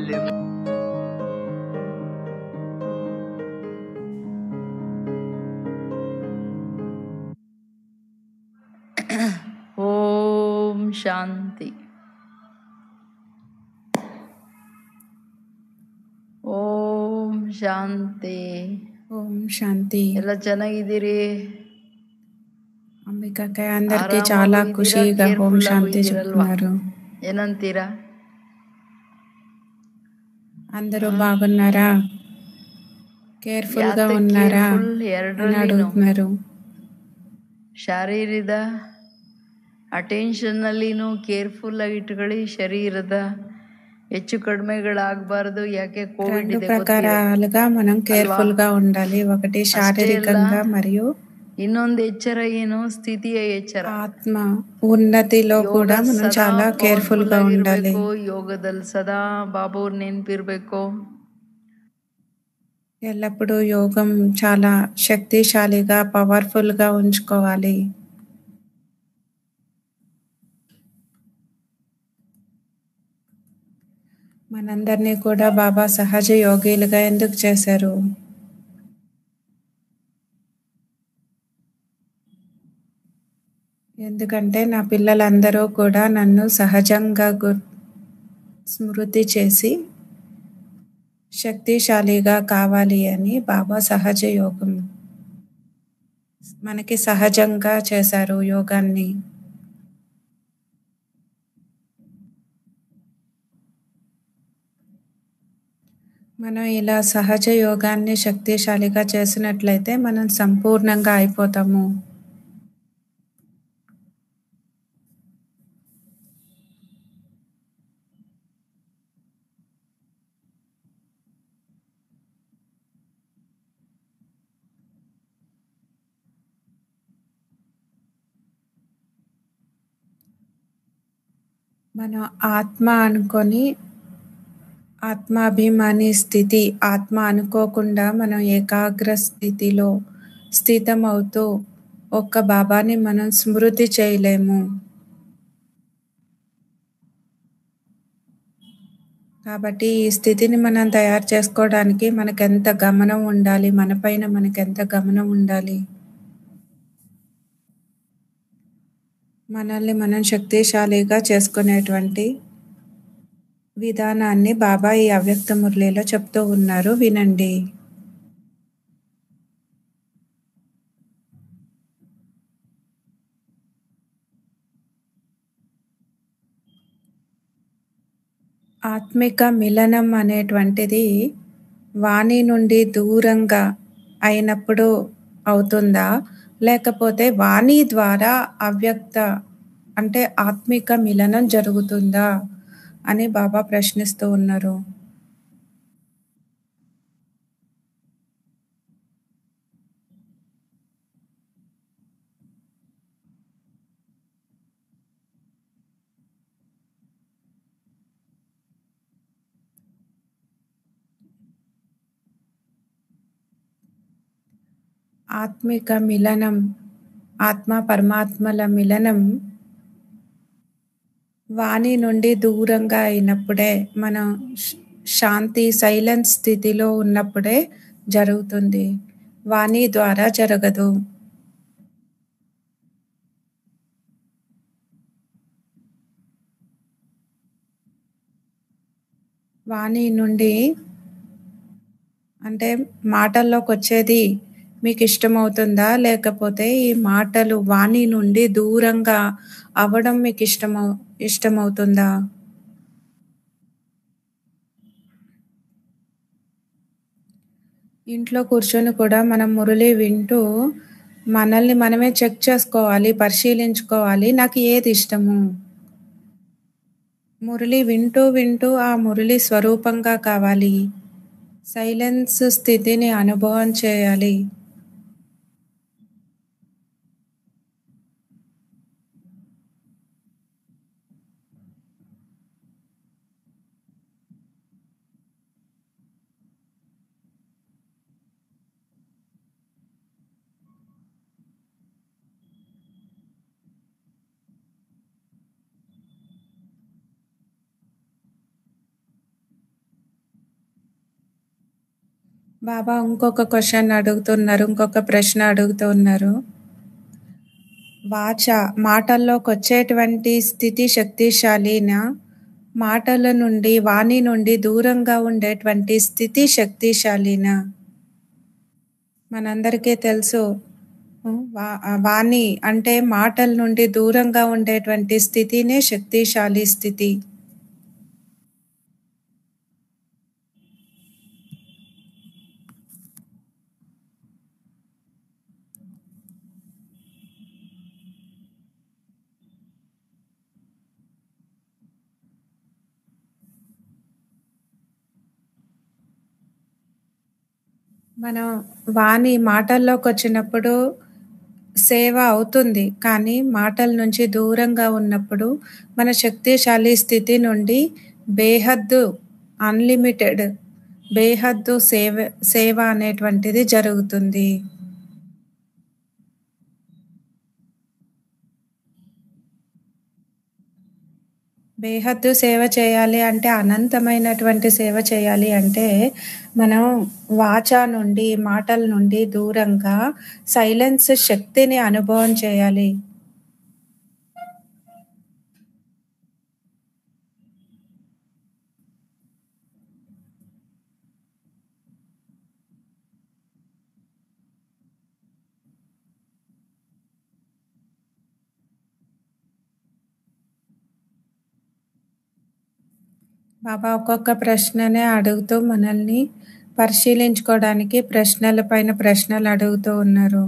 వెళ్ళేము. ఓం శాంతి. ಓಂ ಶಾಂತಿ. ఓం శాంతి. ಎಲ್ಲ ಚೆನ್ನಾಗಿದ್ದೀರಿ? అంబికాకయ్య అందరికి ಆರಾಮಾಗೂ చాలా ಇದ್ದೀರಾ? ఖుషీగా ఓం ಕೇರ್ಫುಲ್ ಆಗು శాంతి ಇದ್ದೀರಲ್ವಾ? చెప్తున్నారు. ಏನಂತೀರಾ? అందరూ బాగున్నారా, కేర్ఫుల్ గా ಯಾತಕ್ ఉన్నారా ಕೇರ್ಫುಲ್? అని ಎರಡರಲ್ಲಿನೂ అడుగుతున్నారు. ಶಾರೀರದ ಅಟೆನ್ಷನ್ನಲ್ಲಿನೂ ಕೇರ್ಫುಲ್ ಆಗಿ ಇಟ್ಕೊಳ್ಳಿ. ಶರೀರದ ಹೆಚ್ಚು ಕಡಿಮೆಗಳಾಗಬಾರ್ದು. ಯಾಕೆ ಕೋವಿಡ್ రెండు ಇದೆ ಗೊತ್ತಿದೆ ప్రకారాలుగా మనం ಅಲ್ವಾ? కేర్ఫుల్ గా ఉండాలి. ఒకటి ಅಷ್ಟೇ ಅಲ್ಲ, శారీరకంగా మరియు ಇನ್ನೊಂದು ಎಚ್ಚರ ಏನು? ಸ್ಥಿತಿಯ ಎಚ್ಚರ. ఆత్మ ఉన్నతిలో ಯೋಗ కూడా మనం ಸದಾ చాలా కేర్ఫుల్ ಪವರ್ಫುಲ್ గా ఉండాలి. ಆಗಿರ್ಬೇಕು. ಯೋಗದಲ್ಲಿ ಸದಾ ಬಾಬಾವ್ರ ನೆನಪಿರ್ಬೇಕು. ఎల్లప్పుడూ యోగం చాలా శక్తిశాలిగా పవర్ఫుల్ గా ఉంచుకోవాలి. మనందరినీ కూడా బాబా సహజ యోగిలుగా ఎందుకు చేశారు? ఎందుకంటే నా పిల్లలందరూ కూడా నన్ను సహజంగా స్మృతి చేసి శక్తిశాలిగా కావాలి అని బాబా సహజ యోగం మనకి సహజంగా చేశారు యోగాన్ని. మనం ఇలా సహజ యోగాన్ని శక్తిశాలిగా చేసినట్లయితే మనం సంపూర్ణంగా అయిపోతాము. మనం ఆత్మ అనుకొని ఆత్మాభిమాని స్థితి, ఆత్మ అనుకోకుండా మనం ఏకాగ్ర స్థితిలో స్థితమవుతూ ఒక్క బాబాని మనం స్మృతి చేయలేము. కాబట్టి ఈ స్థితిని మనం తయారు చేసుకోవడానికి మనకెంత గమనం ఉండాలి, మనపైన మనకెంత గమనం ఉండాలి. మనల్ని మనం శక్తిశాలిగా చేసుకునేటువంటి విధానాన్ని బాబా ఈ అవ్యక్త మురళిలో చెప్తూ ఉన్నారు, వినండి. ఆత్మిక మిలనం అనేటువంటిది వాణి నుండి దూరంగా అయినప్పుడు అవుతుందా, లేకపోతే వాణి ద్వారా అవ్యక్త అంటే ఆత్మిక మిలనం జరుగుతుందా అని బాబా ప్రశ్నిస్తూ ఉన్నారు. ఆత్మిక మిలనం, ఆత్మ పరమాత్మల మిలనం వాణి నుండి దూరంగా అయినప్పుడే, మనం శాంతి సైలెన్స్ స్థితిలో ఉన్నప్పుడే జరుగుతుంది. వాణి ద్వారా జరగదు. వాణి నుండి అంటే మాటల్లోకి వచ్చేది మీకు ఇష్టమవుతుందా, లేకపోతే ఈ మాటలు వాణి నుండి దూరంగా అవ్వడం మీకు ఇష్టమవుతుందా? ఇంట్లో కూర్చొని కూడా మనం మురళి వింటూ మనల్ని మనమే చెక్ చేసుకోవాలి, పరిశీలించుకోవాలి, నాకు ఏది ఇష్టము. మురళి వింటూ వింటూ ఆ మురళి స్వరూపంగా కావాలి, సైలెన్స్ స్థితిని అనుభవం చేయాలి. బాబా ఇంకొక క్వశ్చన్ అడుగుతున్నారు. ఇంకొక ప్రశ్న అడుగుతున్నారు. వాచ మాటల్లోకొచ్చేటువంటి స్థితి శక్తిశాలినా? మాటల నుండి, వాణి నుండి దూరంగా ఉండేటువంటి స్థితి శక్తిశాలినా? మనందరికీ తెలుసు. వాణి అంటే మాటల నుండి దూరంగా ఉండేటువంటి స్థితినే శక్తిశాలి స్థితి. మనం వాణి మాటల్లోకొచ్చినప్పుడు సేవ అవుతుంది. కానీ మాటల నుంచి దూరంగా ఉన్నప్పుడు మన శక్తిశాలి స్థితి నుండి బేహద్దు అన్‌లిమిటెడ్ బేహద్దు సేవ అనేటువంటిది జరుగుతుంది. బేహద్దు సేవ చేయాలి అంటే అనంతమైనటువంటి సేవ చేయాలి అంటే మనం వాచ నుండి, మాటల నుండి దూరంగా సైలెన్స్ శక్తిని అనుభవం చేయాలి. బాబా ఒక్కొక్క ప్రశ్ననే అడుగుతూ మనల్ని పరిశీలించుకోవడానికి ప్రశ్నల పైన ప్రశ్నలు అడుగుతూ ఉన్నారు.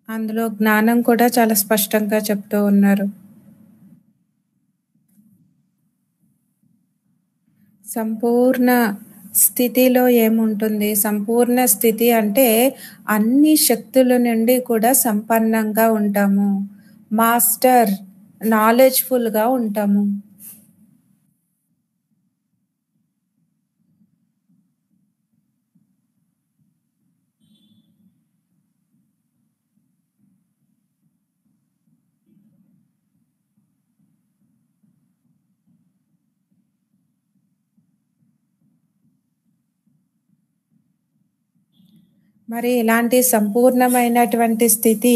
అందులో జ్ఞానం కూడా చాలా స్పష్టంగా చెప్తూ ఉన్నారు. సంపూర్ణ స్థితిలో ఏముంటుంది? సంపూర్ణ స్థితి అంటే అన్ని శక్తుల నుండి కూడా సంపన్నంగా ఉంటాము. మాస్టర్ నాలెడ్జ్‌ఫుల్‌గా ఉంటాము. మరి ఇలాంటి సంపూర్ణమైనటువంటి స్థితి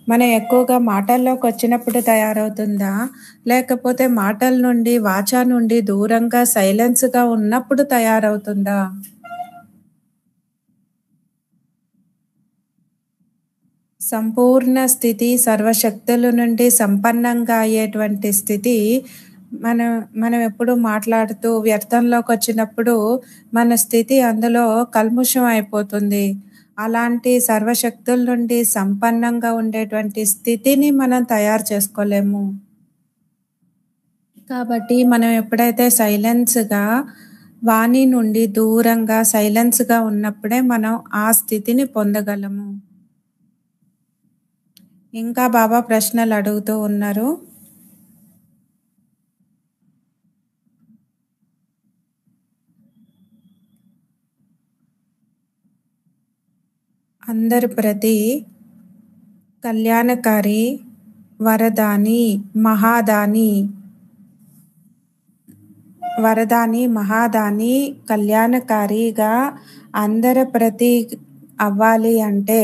మనం ఎక్కువగా మాటల్లోకొచ్చినప్పుడు తయారవుతుందా? లేకపోతే మాటల నుండి, వాచ నుండి దూరంగా సైలెన్స్‌గా ఉన్నప్పుడు తయారవుతుందా? సంపూర్ణ స్థితి, సర్వశక్తుల నుండి సంపన్నంగా అయ్యేటువంటి స్థితి మనం ఎప్పుడు మాట్లాడుతూ వ్యర్థంలోకొచ్చినప్పుడు మన స్థితి అందులో కల్ముషం అయిపోతుంది. అలాంటి సర్వశక్తుల నుండి సంపన్నంగా ఉండేటువంటి స్థితిని మనం తయారు చేసుకోలేము. కాబట్టి మనం ఎప్పుడైతే సైలెన్స్‌గా వాణి నుండి దూరంగా సైలెన్స్‌గా ఉన్నప్పుడే మనం ఆ స్థితిని పొందగలము. ఇంకా బాబా ప్రశ్నలు అడుగుతూ ఉన్నారు. అందరి ప్రతి కళ్యాణకారి, వరదాని, మహాదాని, కళ్యాణకారిగా అందరి ప్రతి అవ్వాలి అంటే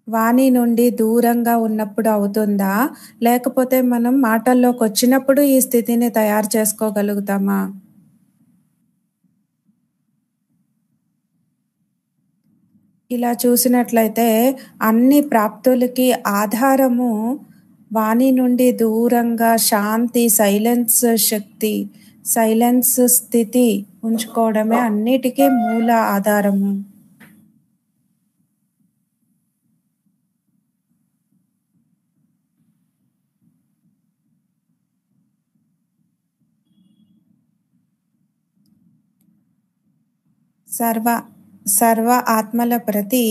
వాణి నుండి దూరంగా ఉన్నప్పుడు అవుతుందా? లేకపోతే మనం మాటల్లోకొచ్చినప్పుడు ఈ స్థితిని తయారు చేసుకోగలుగుతామా? ఇలా చూసినట్లయితే అన్ని ప్రాప్తులకి ఆధారము వాణి నుండి దూరంగా శాంతి, సైలెన్స్ శక్తి, సైలెన్స్ స్థితి ఉంచుకోవడమే అన్నిటికీ మూల ఆధారము. సర్వ ఆత్మల ప్రతి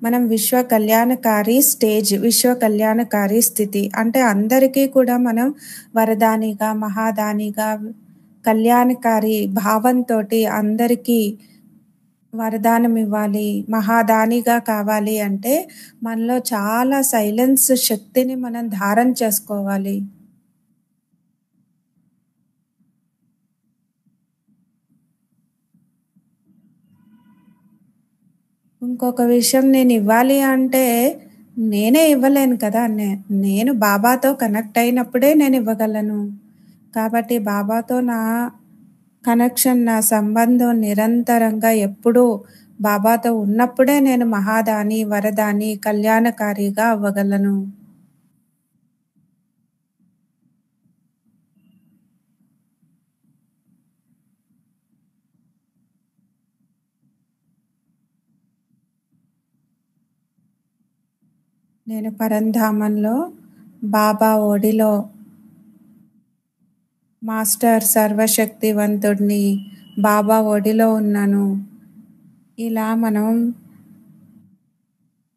మనం విశ్వ కళ్యాణకారి స్టేజ్, విశ్వ కళ్యాణకారి స్థితి అంటే అందరికీ కూడా మనం వరదానిగా, మహాదానిగా, కళ్యాణకారి భావంతోటి అందరికీ వరదానం ఇవ్వాలి, మహాదానిగా కావాలి అంటే మనలో చాలా సైలెన్స్ శక్తిని మనం ధారణ చేసుకోవాలి. ఇంకొక విషయం నేను ఇవ్వాలి అంటే నేనే ఇవ్వలేను కదా! నేను బాబాతో కనెక్ట్ అయినప్పుడే నేను ఇవ్వగలను. కాబట్టి బాబాతో నా కనెక్షన్, నా సంబంధం నిరంతరంగా ఎప్పుడూ బాబాతో ఉన్నప్పుడే నేను మహాదాని, వరదాని, కళ్యాణకారిగా అవ్వగలను. నేను పరంధామంలో బాబా ఒడిలో మాస్టర్ సర్వశక్తివంతుడిని, బాబా ఒడిలో ఉన్నాను. ఇలా మనం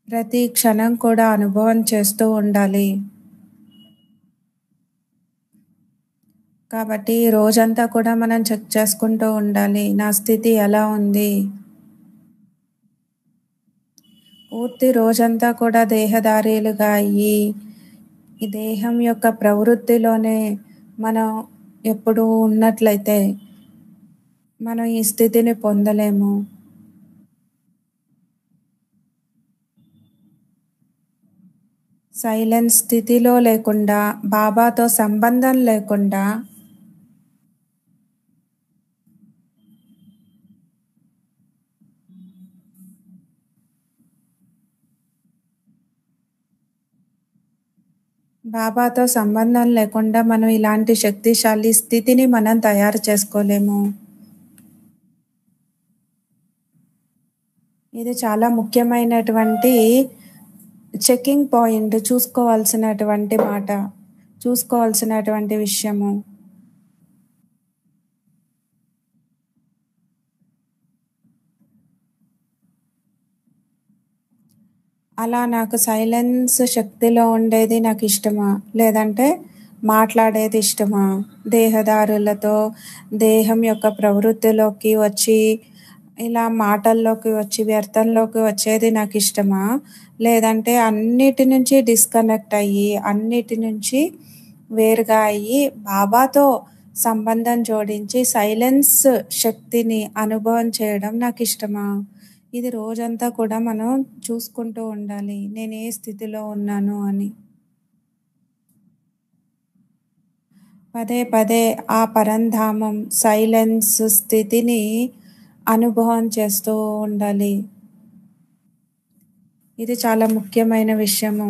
ప్రతి క్షణం కూడా అనుభవం చేస్తూ ఉండాలి. కాబట్టి రోజంతా కూడా మనం చెక్ చేసుకుంటూ ఉండాలి. నా స్థితి ఎలా ఉంది? పూర్తి రోజంతా కూడా దేహదారీలుగా అయ్యి, ఈ దేహం యొక్క ప్రవృత్తిలోనే మనం ఎప్పుడూ ఉన్నట్లయితే మనం ఈ స్థితిని పొందలేము. సైలెన్స్ స్థితిలో లేకుండా, బాబాతో సంబంధం లేకుండా బాబాతో సంబంధం లేకుండా మనం ఇలాంటి శక్తిశాలి స్థితిని మనం తయారు చేసుకోలేము. ఇది చాలా ముఖ్యమైనటువంటి చెకింగ్ పాయింట్, చూసుకోవాల్సినటువంటి మాట, చూసుకోవాల్సినటువంటి విషయము. అలా నాకు సైలెన్స్ శక్తిలో ఉండేది నాకు ఇష్టమా? లేదంటే మాట్లాడేది ఇష్టమా? దేహదారులతో దేహం యొక్క ప్రవృత్తిలోకి వచ్చి, ఇలా మాటల్లోకి వచ్చి, వ్యర్థంలోకి వచ్చేది నాకు ఇష్టమా? లేదంటే అన్నిటి నుంచి డిస్కనెక్ట్ అయ్యి, అన్నిటి నుంచి వేరుగా అయ్యి, బాబాతో సంబంధం జోడించి సైలెన్స్ శక్తిని అనుభవం చేయడం నాకు ఇష్టమా? ఇది రోజంతా కూడా మనం చూసుకుంటూ ఉండాలి. నేను ఏ స్థితిలో ఉన్నాను అని. పదే పదే ఆ పరంధామం సైలెన్స్ స్థితిని అనుభవం చేస్తూ ఉండాలి. ఇది చాలా ముఖ్యమైన విషయము.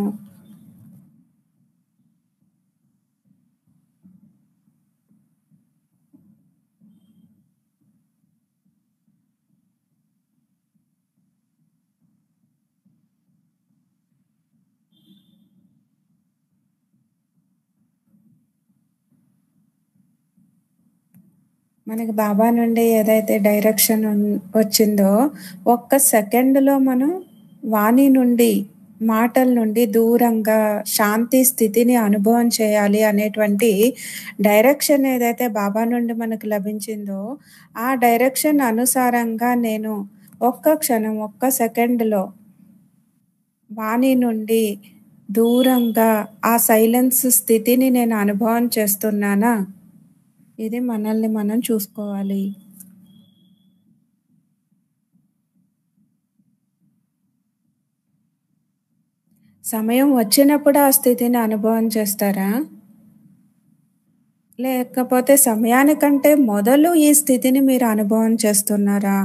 మనకి బాబా నుండి ఏదైతే డైరెక్షన్ వచ్చిందో, ఒక్క సెకండ్‌లో మనం వాణి నుండి, మాటల నుండి దూరంగా శాంతి స్థితిని అనుభవం చేయాలి అనేటువంటి డైరెక్షన్ ఏదైతే బాబా నుండి మనకు లభించిందో, ఆ డైరెక్షన్ అనుసారంగా నేను ఒక్క క్షణం, ఒక్క సెకండ్‌లో వాణి నుండి దూరంగా ఆ సైలెన్స్ స్థితిని నేను అనుభవం చేస్తున్నానా? ఇది మనల్ని మనం చూసుకోవాలి. సమయం వచ్చినప్పుడు ఆ స్థితిని అనుభవం చేస్తారా? లేకపోతే సమయానికంటే మొదలు ఈ స్థితిని మీరు అనుభవం చేస్తున్నారా?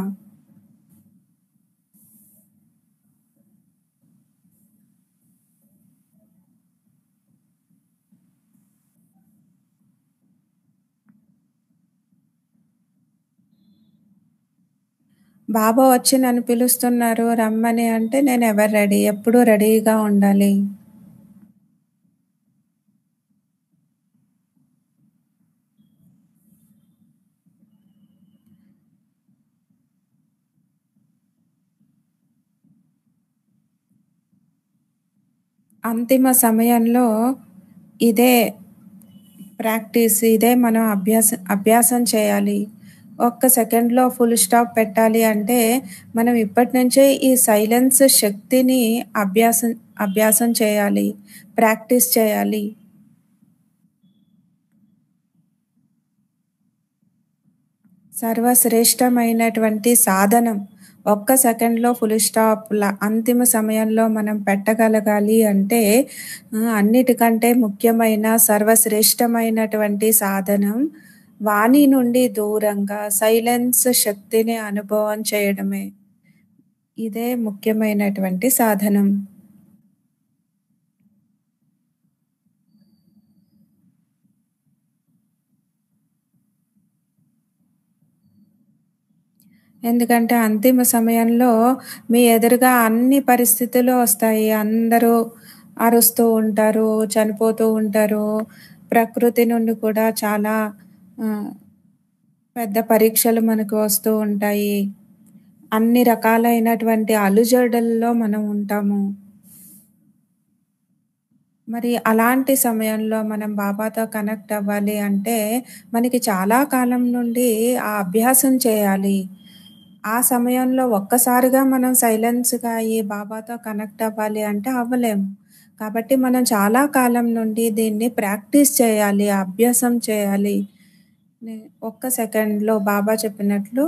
బాబా వచ్చి నన్ను పిలుస్తున్నారు రమ్మని అంటే నేను ఎవరు రెడీ, ఎప్పుడూ రెడీగా ఉండాలి. అంతిమ సమయంలో ఇదే ప్రాక్టీస్, ఇదే మనం అభ్యాసం చేయాలి. ఒక్క సెకండ్‌లో ఫుల్ స్టాప్ పెట్టాలి అంటే మనం ఇప్పటి నుంచే ఈ సైలెన్స్ శక్తిని అభ్యాసం చేయాలి. ప్రాక్టీస్ చేయాలి. సర్వశ్రేష్టమైనటువంటి సాధనం. ఒక్క సెకండ్‌లో ఫుల్ స్టాప్‌లా అంతిమ సమయంలో మనం పెట్టగలగాలి అంటే అన్నిటికంటే ముఖ్యమైన సర్వశ్రేష్టమైనటువంటి సాధనం వాణి నుండి దూరంగా సైలెన్స్ శక్తిని అనుభవం చేయడమే. ఇదే ముఖ్యమైనటువంటి సాధనం. ఎందుకంటే అంతిమ సమయంలో మీ ఎదురుగా అన్ని పరిస్థితులు వస్తాయి. అందరూ అరుస్తూ ఉంటారు, చనిపోతూ ఉంటారు. ప్రకృతి నుండి కూడా చాలా పెద్ద పరీక్షలు మనకు వస్తూ ఉంటాయి. అన్ని రకాలైనటువంటి అలుజడుల్లో మనం ఉంటాము. మరి అలాంటి సమయంలో మనం బాబాతో కనెక్ట్ అవ్వాలి అంటే మనకి చాలా కాలం నుండి ఆ అభ్యాసం చేయాలి. ఆ సమయంలో ఒక్కసారిగా మనం సైలెన్స్‌గా అయ్యి బాబాతో కనెక్ట్ అవ్వాలి అంటే అవ్వలేము. కాబట్టి మనం చాలా కాలం నుండి దీన్ని ప్రాక్టీస్ చేయాలి, అభ్యాసం చేయాలి. ఒక్క సెకండ్‌లో బాబా చెప్పినట్లు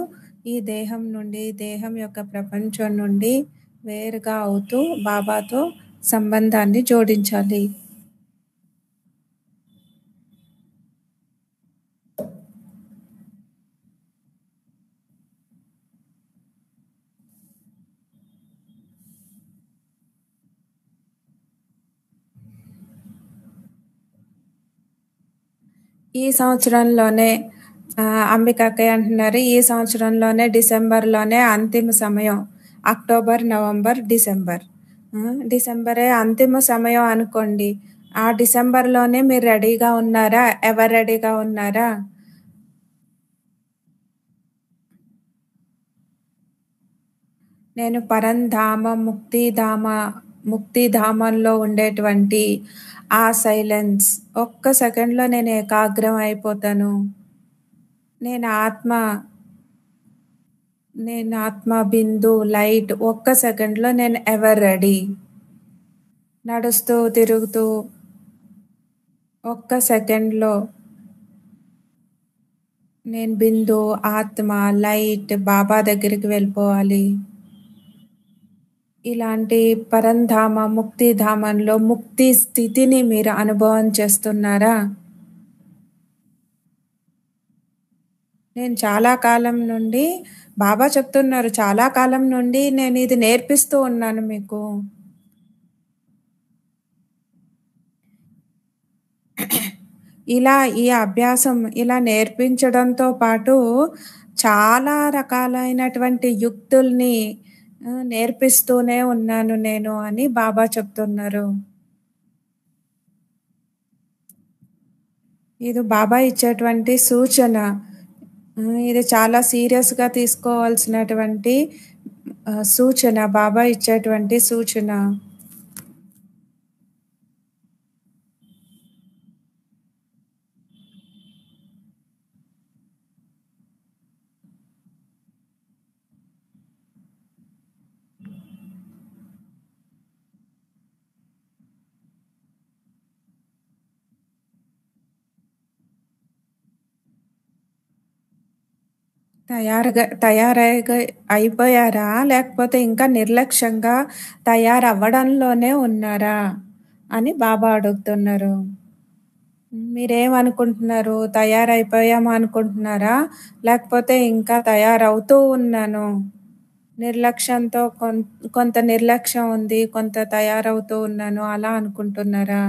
ఈ దేహం నుండి, దేహం యొక్క ప్రపంచం నుండి వేరుగా అవుతూ బాబాతో సంబంధాన్ని జోడించాలి. ఈ సంవత్సరంలోనే అంబిక అక్కయ్య అంటున్నారు, ఈ సంవత్సరంలోనే డిసెంబర్‌లోనే అంతిమ సమయం. October, November, December. డిసెంబరే అంతిమ సమయం అనుకోండి. ఆ డిసెంబర్‌లోనే మీరు రెడీగా ఉన్నారా? ఎవరు రెడీగా ఉన్నారా? నేను పరంధామ, ముక్తిధామంలో ఉండేటువంటి ఆ సైలెన్స్ ఒక్క సెకండ్‌లో నేను ఏకాగ్రం అయిపోతాను. నేను ఆత్మ బిందు లైట్ ఒక్క సెకండ్‌లో నేను ఎవర్ రెడీ. నడుస్తూ, తిరుగుతూ ఒక్క సెకండ్‌లో నేను బిందు, ఆత్మ, లైట్ బాబా దగ్గరికి వెళ్ళిపోవాలి. ఇలాంటి పరంధామ, ముక్తిధామంలో ముక్తి స్థితిని మీరు అనుభవం చేస్తున్నారా? నేను చాలా కాలం నుండి బాబా చెప్తున్నారు, చాలా కాలం నుండి నేను ఇది నేర్పిస్తూ ఉన్నాను మీకు. ఇలా ఈ అభ్యాసం ఇలా నేర్పించడంతో పాటు చాలా రకాలైనటువంటి యుక్తుల్ని నేర్పిస్తూనే ఉన్నాను నేను అని బాబా చెప్తున్నారు. ఇది బాబా ఇచ్చేటువంటి సూచన. ఇది చాలా సీరియస్‌గా తీసుకోవాల్సినటువంటి సూచన. బాబా ఇచ్చేటువంటి సూచన. అయిపోయారా? లేకపోతే ఇంకా నిర్లక్ష్యంగా తయారవ్వడంలోనే ఉన్నారా? అని బాబా అడుగుతున్నారు. మీరేమనుకుంటున్నారు? తయారైపోయాము అనుకుంటున్నారా? లేకపోతే ఇంకా తయారవుతూ ఉన్నాను. నిర్లక్ష్యంతో కొంత నిర్లక్ష్యం ఉంది, కొంత తయారవుతూ ఉన్నాను అలా అనుకుంటున్నారా?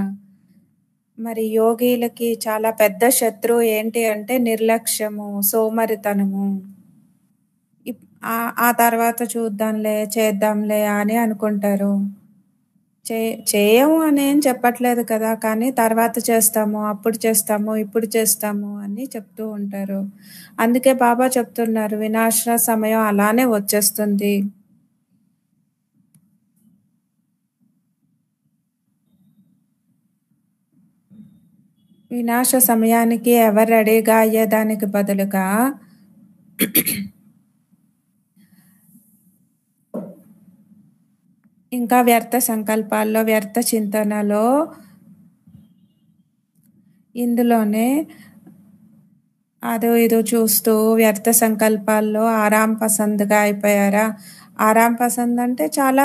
మరి యోగీలకి చాలా పెద్ద శత్రువు ఏంటి అంటే నిర్లక్ష్యము, సోమరితనము. ఆ తర్వాత చూద్దాంలే, చేద్దాంలే అని అనుకుంటారు. చేయము అనేం చెప్పట్లేదు కదా! కానీ తర్వాత చేస్తాము, అప్పుడు చేస్తాము, ఇప్పుడు చేస్తాము అని చెప్తూ ఉంటారు. అందుకే బాబా చెప్తున్నారు, వినాశ సమయం అలానే వచ్చేస్తుంది. వినాశ సమయానికి ఎవరు రెడీగా అయ్యేదానికి బదులుగా ఇంకా వ్యర్థ సంకల్పాల్లో, వ్యర్థ చింతనలో ఇందులోనే అదో ఇదో చూస్తూ వ్యర్థ సంకల్పాల్లో ఆరాం పసంద్‌గా అయిపోయారా? ఆరాం పసంద్ అంటే చాలా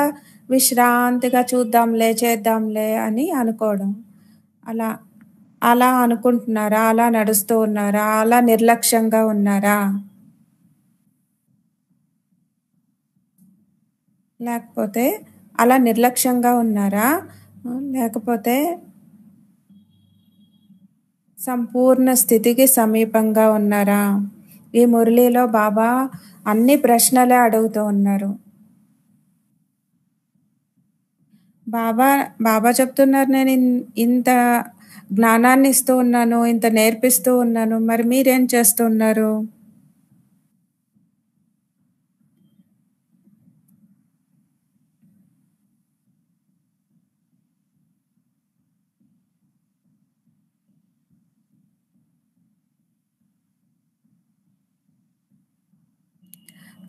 విశ్రాంతిగా చూద్దాంలే, చేద్దాంలే అని అనుకోవడం. అలా. అలా అనుకుంటున్నారా? అలా నడుస్తూ ఉన్నారా? అలా నిర్లక్ష్యంగా ఉన్నారా? లేకపోతే అలా నిర్లక్ష్యంగా ఉన్నారా? లేకపోతే సంపూర్ణ స్థితికి సమీపంగా ఉన్నారా? ఈ మురళిలో బాబా అన్ని ప్రశ్నలే అడుగుతూ ఉన్నారు. బాబా బాబా చెప్తున్నారు, నేను ఇంత జ్ఞానాన్ని ఇస్తూ ఉన్నాను, ఇంత నేర్పిస్తూ ఉన్నాను. మరి మీరేం చేస్తున్నారు?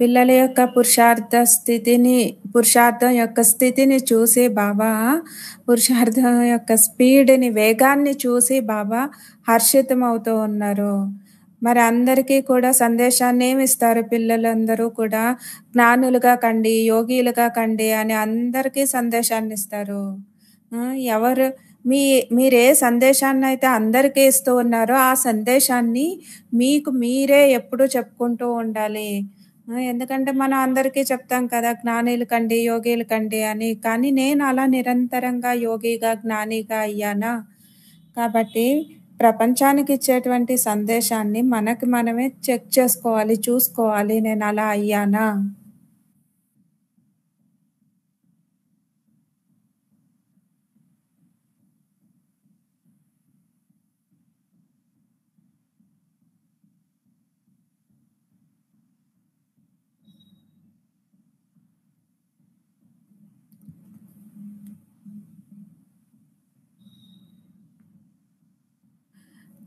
పిల్లల యొక్క పురుషార్థం యొక్క స్థితిని చూసి బాబా, పురుషార్థం యొక్క స్పీడ్‌ని, వేగాన్ని చూసి బాబా హర్షితమవుతూ ఉన్నారు. మరి అందరికీ కూడా సందేశాన్ని ఏమిస్తారు? పిల్లలందరూ కూడా జ్ఞానులుగా కండి, యోగిలుగా కండి అని అందరికీ సందేశాన్నిస్తారు. ఎవరు మీరే సందేశాన్నయితే అందరికీ ఇస్తూ ఉన్నారో, ఆ సందేశాన్ని మీకు మీరే ఎప్పుడూ చెప్పుకుంటూ ఉండాలి. ఎందుకంటే మనం అందరికీ చెప్తాం కదా! జ్ఞానిలు కండి, యోగిలు కండి అని. కానీ నేను అలా నిరంతరంగా యోగిగా, జ్ఞానిగా అయ్యానా? కాబట్టి ప్రపంచానికి ఇచ్చేటువంటి సందేశాన్ని మనకి మనమే చెక్ చేసుకోవాలి, చూసుకోవాలి. నేను అలా అయ్యానా?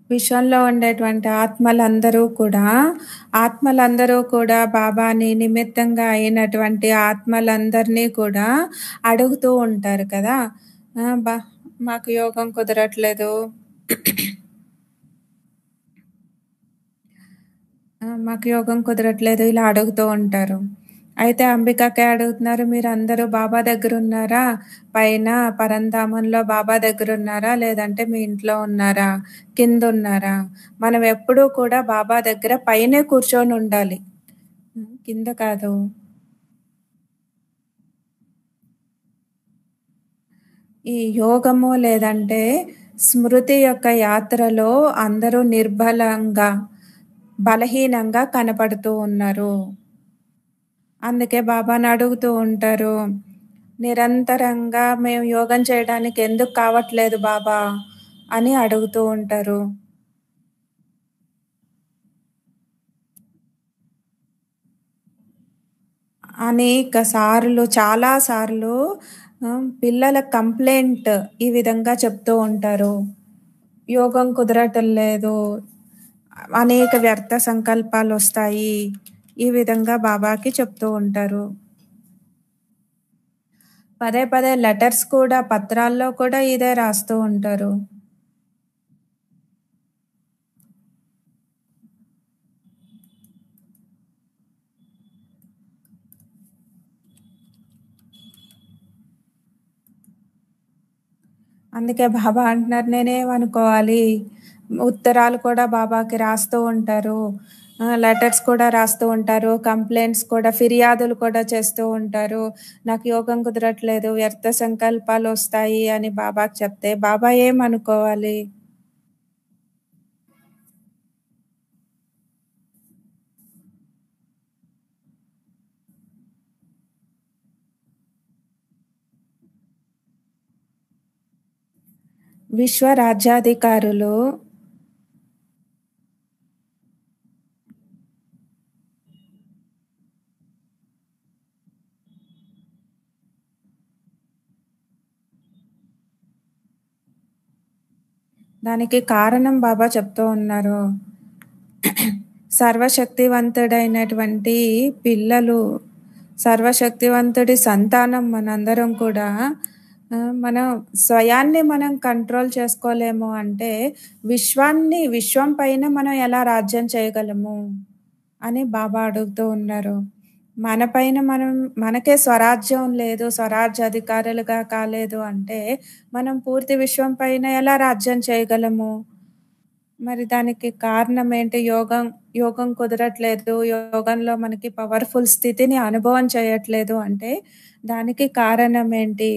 విశ్వంలో ఉండేటువంటి ఆత్మలందరూ కూడా బాబాని నిమిత్తంగా అయినటువంటి ఆత్మలందరినీ కూడా అడుగుతూ ఉంటారు కదా! మాకు యోగం కుదరట్లేదు. మాకు యోగం కుదరట్లేదు ఇలా అడుగుతూ ఉంటారు. అయితే అంబికకే అడుగుతున్నారు, మీరందరూ బాబా దగ్గరున్నారా? పైన పరంధామంలో బాబా దగ్గరున్నారా? లేదంటే మీ ఇంట్లో ఉన్నారా? కిందున్నారా? మనం ఎప్పుడూ కూడా బాబా దగ్గర పైనే కూర్చొనుండాలి. కింద కాదు. ఈ యోగము లేదంటే స్మృతి యొక్క యాత్రలో అందరూ నిర్బలంగా, బలహీనంగా కనపడుతూ ఉన్నారు. అందుకే బాబాని అడుగుతూ ఉంటారు. నిరంతరంగా మేము యోగం చేయడానికి ఎందుకు కావట్లేదు బాబా అని అడుగుతూ ఉంటారు. చాలా సార్లు పిల్లల కంప్లెయింట్ ఈ విధంగా చెప్తూ ఉంటారు. యోగం కుదరటం లేదు. అనేక వ్యర్థ సంకల్పాలొస్తాయి. ఈ విధంగా బాబాకి చెప్తూ ఉంటారు. పదే పదే లెటర్స్ కూడా, పత్రాల్లో కూడా ఇదే రాస్తూ ఉంటారు. అందుకే బాబా అంటున్నారు, నేనేమనుకోవాలి? ఉత్తరాలు కూడా బాబాకి రాస్తూ ఉంటారు. లెటర్స్ కూడా రాస్తూ ఉంటారు. కంప్లెయింట్స్ కూడా, ఫిర్యాదులు కూడా చేస్తూ ఉంటారు. నాకు యోగం కుదరట్లేదు, వ్యర్థ సంకల్పాలొస్తాయి అని బాబాకి చెప్తే బాబా ఏమనుకోవాలి? విశ్వ రాజ్యాధికారులు దానికి కారణం బాబా చెప్తూ ఉన్నారు. సర్వశక్తివంతుడైనటువంటి పిల్లలు, సర్వశక్తివంతుడి సంతానం మనందరం కూడా మనం స్వయాన్ని మనం కంట్రోల్ చేసుకోలేము అంటే విశ్వం పైన మనం ఎలా రాజ్యం చేయగలము అని బాబా అడుగుతూ ఉన్నారు. మన పైన మనం మనకే స్వరాజ్యం లేదు, స్వరాజ్య అధికారులుగా కాలేదు అంటే, మనం పూర్తి విశ్వం పైన ఎలా రాజ్యం చేయగలము? మరి దానికి కారణం ఏంటి? యోగం కుదరట్లేదు. యోగంలో మనకి పవర్‌ఫుల్ స్థితిని అనుభవం చేయట్లేదు అంటే, దానికి కారణం ఏంటి?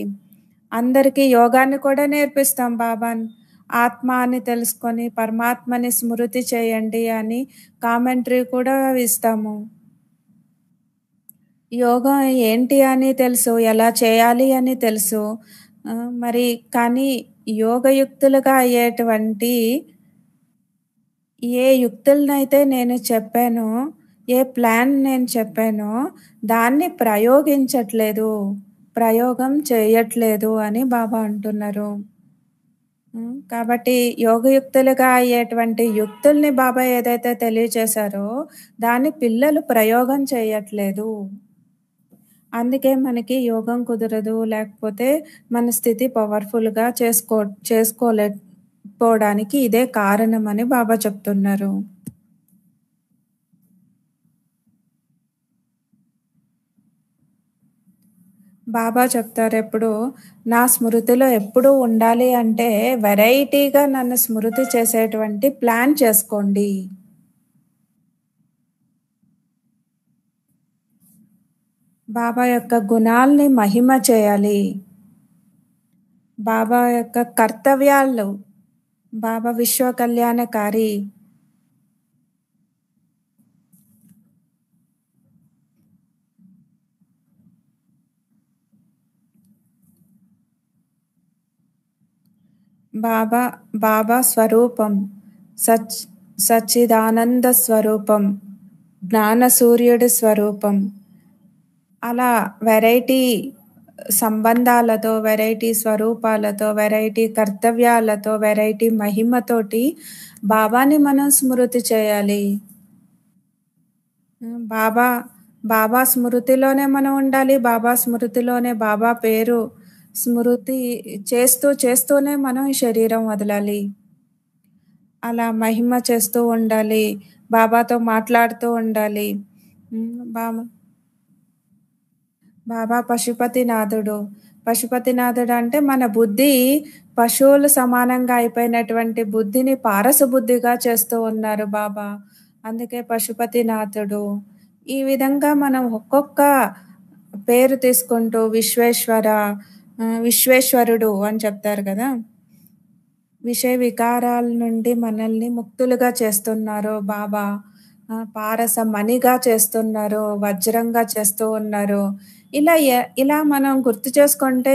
అందరికీ యోగాన్ని కూడా నేర్పిస్తాం బాబాన్. ఆత్మ అని తెలుసుకొని పరమాత్మని స్మృతి చేయండి అని కామెంటరీ కూడా ఇస్తాము. యోగా ఏంటి అని తెలుసు. ఎలా చేయాలి అని తెలుసు. మరి కానీ యోగయుక్తులుగా అయ్యేటువంటి ఏ యుక్తులనైతే నేను చెప్పానో, ఏ ప్లాన్ నేను చెప్పానో, దాన్ని ప్రయోగించట్లేదు. ప్రయోగం చేయట్లేదు అని బాబా అంటున్నారు. కాబట్టి యోగయుక్తులుగా అయ్యేటువంటి యుక్తుల్ని బాబా ఏదైతే తెలియచేశారో, దాన్ని పిల్లలు ప్రయోగం చేయట్లేదు. అందుకే మనకి యోగం కుదరదు. లేకపోతే మన స్థితి పవర్‌ఫుల్‌గా చేసుకోలేకపోవడానికి ఇదే కారణమని బాబా చెప్తున్నారు. బాబా చెప్తారెప్పుడు, నా స్మృతిలో ఎప్పుడూ ఉండాలి అంటే వెరైటీగా నన్ను స్మృతి చేసేటువంటి ప్లాన్ చేసుకోండి. బాబా యొక్క గుణాల్ని మహిమ చేయాలి. బాబా యొక్క కర్తవ్యాలు, బాబా విశ్వ కళ్యాణకారి. బాబా స్వరూపం సచ్చిదానంద స్వరూపం, జ్ఞాన సూర్యుడి స్వరూపం. అలా వెరైటీ సంబంధాలతో, వెరైటీ స్వరూపాలతో, వెరైటీ కర్తవ్యాలతో, వెరైటీ మహిమతోటి బాబాని మనం స్మృతి చేయాలి. బాబా స్మృతిలోనే మనం ఉండాలి. బాబా స్మృతిలోనే బాబా పేరు స్మృతి చేస్తూనే మనం ఈ శరీరం వదలాలి. అలా మహిమ చేస్తూ ఉండాలి. బాబాతో మాట్లాడుతూ ఉండాలి. బాబా పశుపతినాథుడు. పశుపతినాథుడు అంటే మన బుద్ధి పశువులు సమానంగా అయిపోయినటువంటి బుద్ధిని పారసబుద్ధిగా చేస్తూ ఉన్నారు బాబా. అందుకే పశుపతినాథుడు. ఈ విధంగా మనం ఒక్కొక్క పేరు తీసుకుంటూ విశ్వేశ్వరుడు అని చెప్తారు కదా! విషయ వికారాల నుండి మనల్ని ముక్తులుగా చేస్తున్నారు బాబా. పారస మణిగా చేస్తున్నారు, వజ్రంగా చేస్తూ ఉన్నారు. ఇలా మనం గుర్తు చేసుకుంటే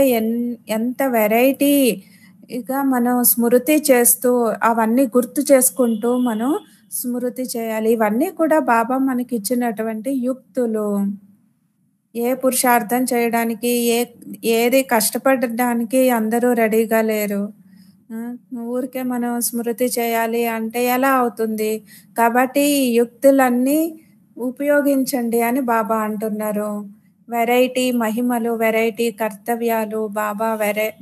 ఎంత వెరైటీగా మనం స్మృతి చేస్తూ, అవన్నీ గుర్తు చేసుకుంటూ మనం స్మృతి చేయాలి. ఇవన్నీ కూడా బాబా మనకిచ్చినటువంటి యుక్తులు. ఏ పురుషార్థం చేయడానికి, ఏది కష్టపడడానికి అందరూ రెడీగా లేరు. ఊరికే మనం స్మృతి చేయాలి అంటే ఎలా అవుతుంది? కాబట్టి ఈ యుక్తులన్నీ ఉపయోగించండి అని బాబా అంటున్నారు. వెరైటీ మహిమలు, వెరైటీ కర్తవ్యాలు,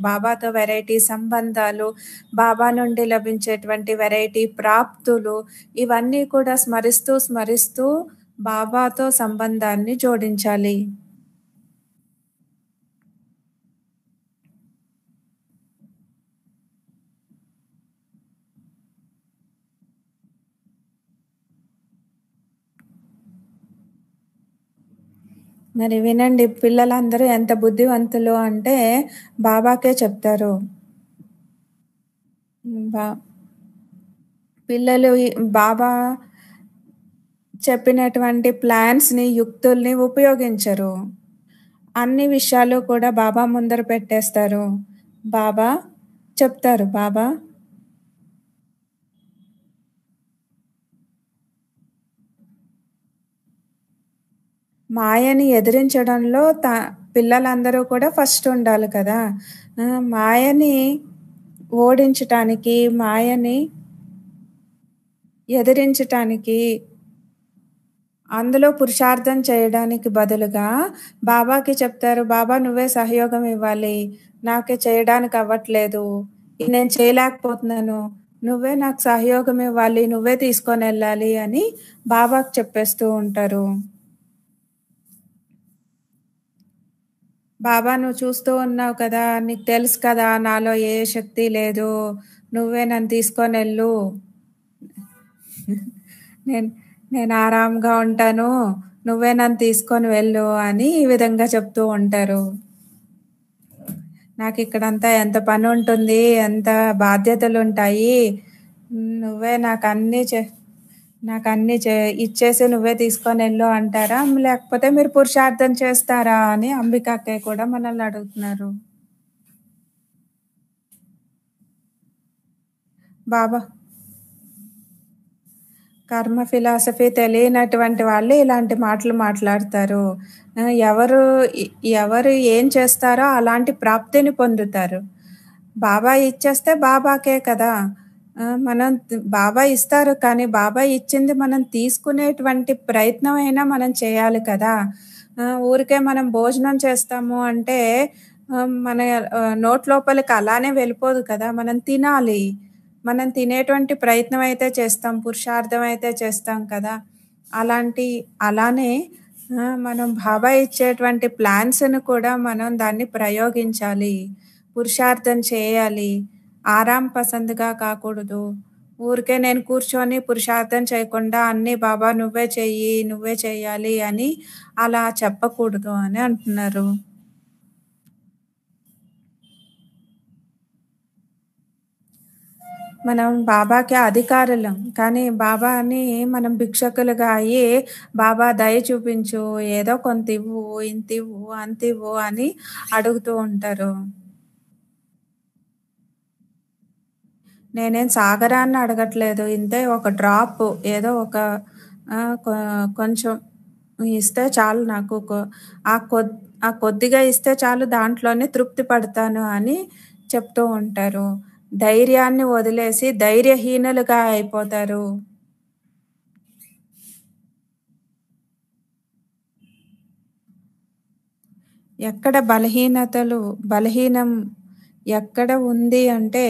బాబాతో వెరైటీ సంబంధాలు, బాబా నుండి లభించేటువంటి వెరైటీ ప్రాప్తులు, ఇవన్నీ కూడా స్మరిస్తూ బాబాతో సంబంధాన్ని జోడించాలి. మరి వినండి, పిల్లలందరూ ఎంత బుద్ధివంతులు అంటే బాబాకే చెప్తారు. పిల్లలు బాబా చెప్పినటువంటి ప్లాన్స్‌ని, యుక్తుల్ని ఉపయోగించరు. అన్ని విషయాలు కూడా బాబా ముందర పెట్టేస్తారు. బాబా చెప్తారు. బాబా మాయని ఎదిరించడంలో పిల్లలందరూ కూడా ఫస్ట్ ఉండాలి కదా! మాయని ఓడించటానికి, మాయని ఎదిరించటానికి, అందులో పురుషార్థం చేయడానికి బదులుగా బాబాకి చెప్తారు. బాబా నువ్వే సహయోగం ఇవ్వాలి. నాకే చేయడానికి అవ్వట్లేదు. నేను చేయలేకపోతున్నాను. నువ్వే నాకు సహయోగం ఇవ్వాలి. నువ్వే తీసుకొనెళ్ళాలి అని బాబాకి చెప్పేస్తూ ఉంటారు. బాబా నువ్వు చూస్తూ ఉన్నావు కదా! నీకు తెలుసు కదా! నాలో ఏ శక్తి లేదు. నువ్వే నన్ను తీసుకొనెళ్ళు. నేను నేను ఆరాంగా ఉంటాను. నువ్వే నన్ను తీసుకొని వెళ్ళు అని ఈ విధంగా చెప్తూ ఉంటారు. నాకిక్కడంతా ఎంత పనుంటుంది. ఎంత బాధ్యతలుంటాయి. నువ్వే నాకన్నీ ఇచ్చేసి నువ్వే తీసుకొనెళ్ళు అంటారా? లేకపోతే మీరు పురుషార్థం చేస్తారా? అని అంబికా అక్కయ్య కూడా మనల్ని అడుగుతున్నారు. బాబా కర్మ ఫిలాసఫీ తెలియనటువంటి వాళ్ళు ఇలాంటి మాటలు మాట్లాడతారు. ఎవరు ఎవరు ఏం చేస్తారో అలాంటి ప్రాప్తిని పొందుతారు. బాబా ఇచ్చేస్తే బాబాకే కదా! మనం బాబా ఇస్తారు కానీ బాబా ఇచ్చింది మనం తీసుకునేటువంటి ప్రయత్నం అయినా మనం చేయాలి కదా! ఊరికే మనం భోజనం చేస్తాము అంటే మన నోటి లోపలికి అలానే వెళ్ళిపోదు కదా! మనం తినాలి. మనం తినేటువంటి ప్రయత్నం అయితే చేస్తాం. పురుషార్థం అయితే చేస్తాం కదా! అలానే మనం బాబా ఇచ్చేటువంటి ప్లాన్స్‌ని కూడా మనం దాన్ని ప్రయోగించాలి. పురుషార్థం చేయాలి. ఆరాం పసంద్‌గా కాకూడదు. ఊరికే నేను కూర్చొని పురుషార్థం చేయకుండా అన్నీ బాబా నువ్వే చెయ్యి, నువ్వే చెయ్యాలి అని అలా చెప్పకూడదు అని అంటున్నారు. మనం బాబాకి అధికారులం. కానీ బాబాని మనం భిక్షకులుగా అయ్యి, బాబా దయ చూపించు, ఏదో కొంతివ్వు, ఇంతివ్వు, అంతివ్వు అని అడుగుతూ ఉంటారు. నేనేం సాగరాన్ని అడగట్లేదు. ఇంతే ఒక డ్రాప్ ఏదో ఒక ఆహ్, కొ కొంచెం ఇస్తే చాలు నాకు. ఆ కొద్ ఆ కొద్దిగా ఇస్తే చాలు దాంట్లోనే తృప్తి పడతాను అని చెప్తూ ఉంటారు. ధైర్యాన్ని వదిలేసి ధైర్యహీనులుగా అయిపోతారు. ఎక్కడ బలహీనం ఎక్కడ ఉంది అంటే,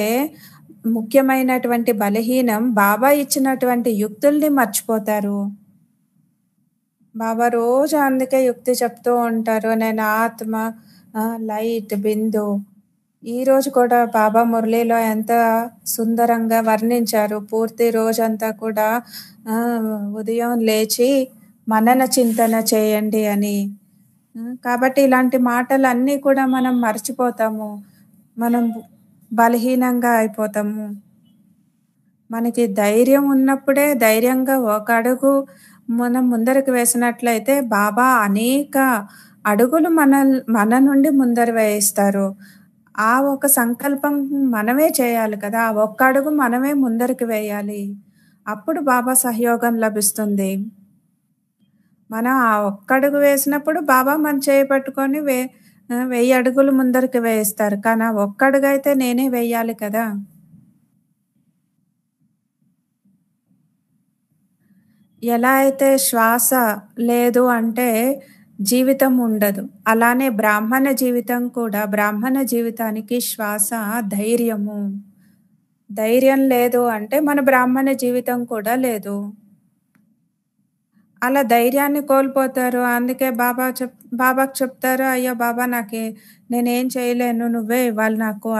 ముఖ్యమైనటువంటి బలహీనం బాబా ఇచ్చినటువంటి యుక్తుల్ని మర్చిపోతారు. బాబా రోజు అందుకే యుక్తి చెప్తూ ఉంటారు. నేను ఆత్మ, లైట్, బిందు. ఈరోజు కూడా బాబా మురళిలో ఎంత సుందరంగా వర్ణించారు. పూర్తి రోజంతా కూడా ఉదయం లేచి మనన చింతన చేయండి అని. కాబట్టి ఇలాంటి మాటలన్నీ కూడా మనం మర్చిపోతాము. మనం బలహీనంగా అయిపోతాము. మనకి ధైర్యం ఉన్నప్పుడే ధైర్యంగా ఒక అడుగు మనం ముందరకు వేసినట్లయితే బాబా అనేక అడుగులు మన నుండి ముందర వేయిస్తారు. ఆ ఒక సంకల్పం మనమే చేయాలి కదా! ఆ ఒక్క అడుగు మనమే ముందరికి వేయాలి. అప్పుడు బాబా సహయోగం లభిస్తుంది. మనం ఆ ఒక్కడుగు వేసినప్పుడు బాబా మన చేయి పట్టుకొని 1000 అడుగులు ముందరికి వేయిస్తారు. కానీ ఆ ఒక్కడుగైతే నేనే వెయ్యాలి కదా! ఎలా అయితే శ్వాస లేదు అంటే జీవితం ఉండదు. అలానే బ్రాహ్మణ జీవితానికి శ్వాస ధైర్యము. ధైర్యం లేదు అంటే మన బ్రాహ్మణ జీవితం కూడా లేదు. అలా ధైర్యాన్ని కోల్పోతారు. అందుకే బాబాకి చెప్తారు, "అయ్యో! బాబా నేనేం చేయలేను. నువ్వే ఇవ్వాలి నాకు"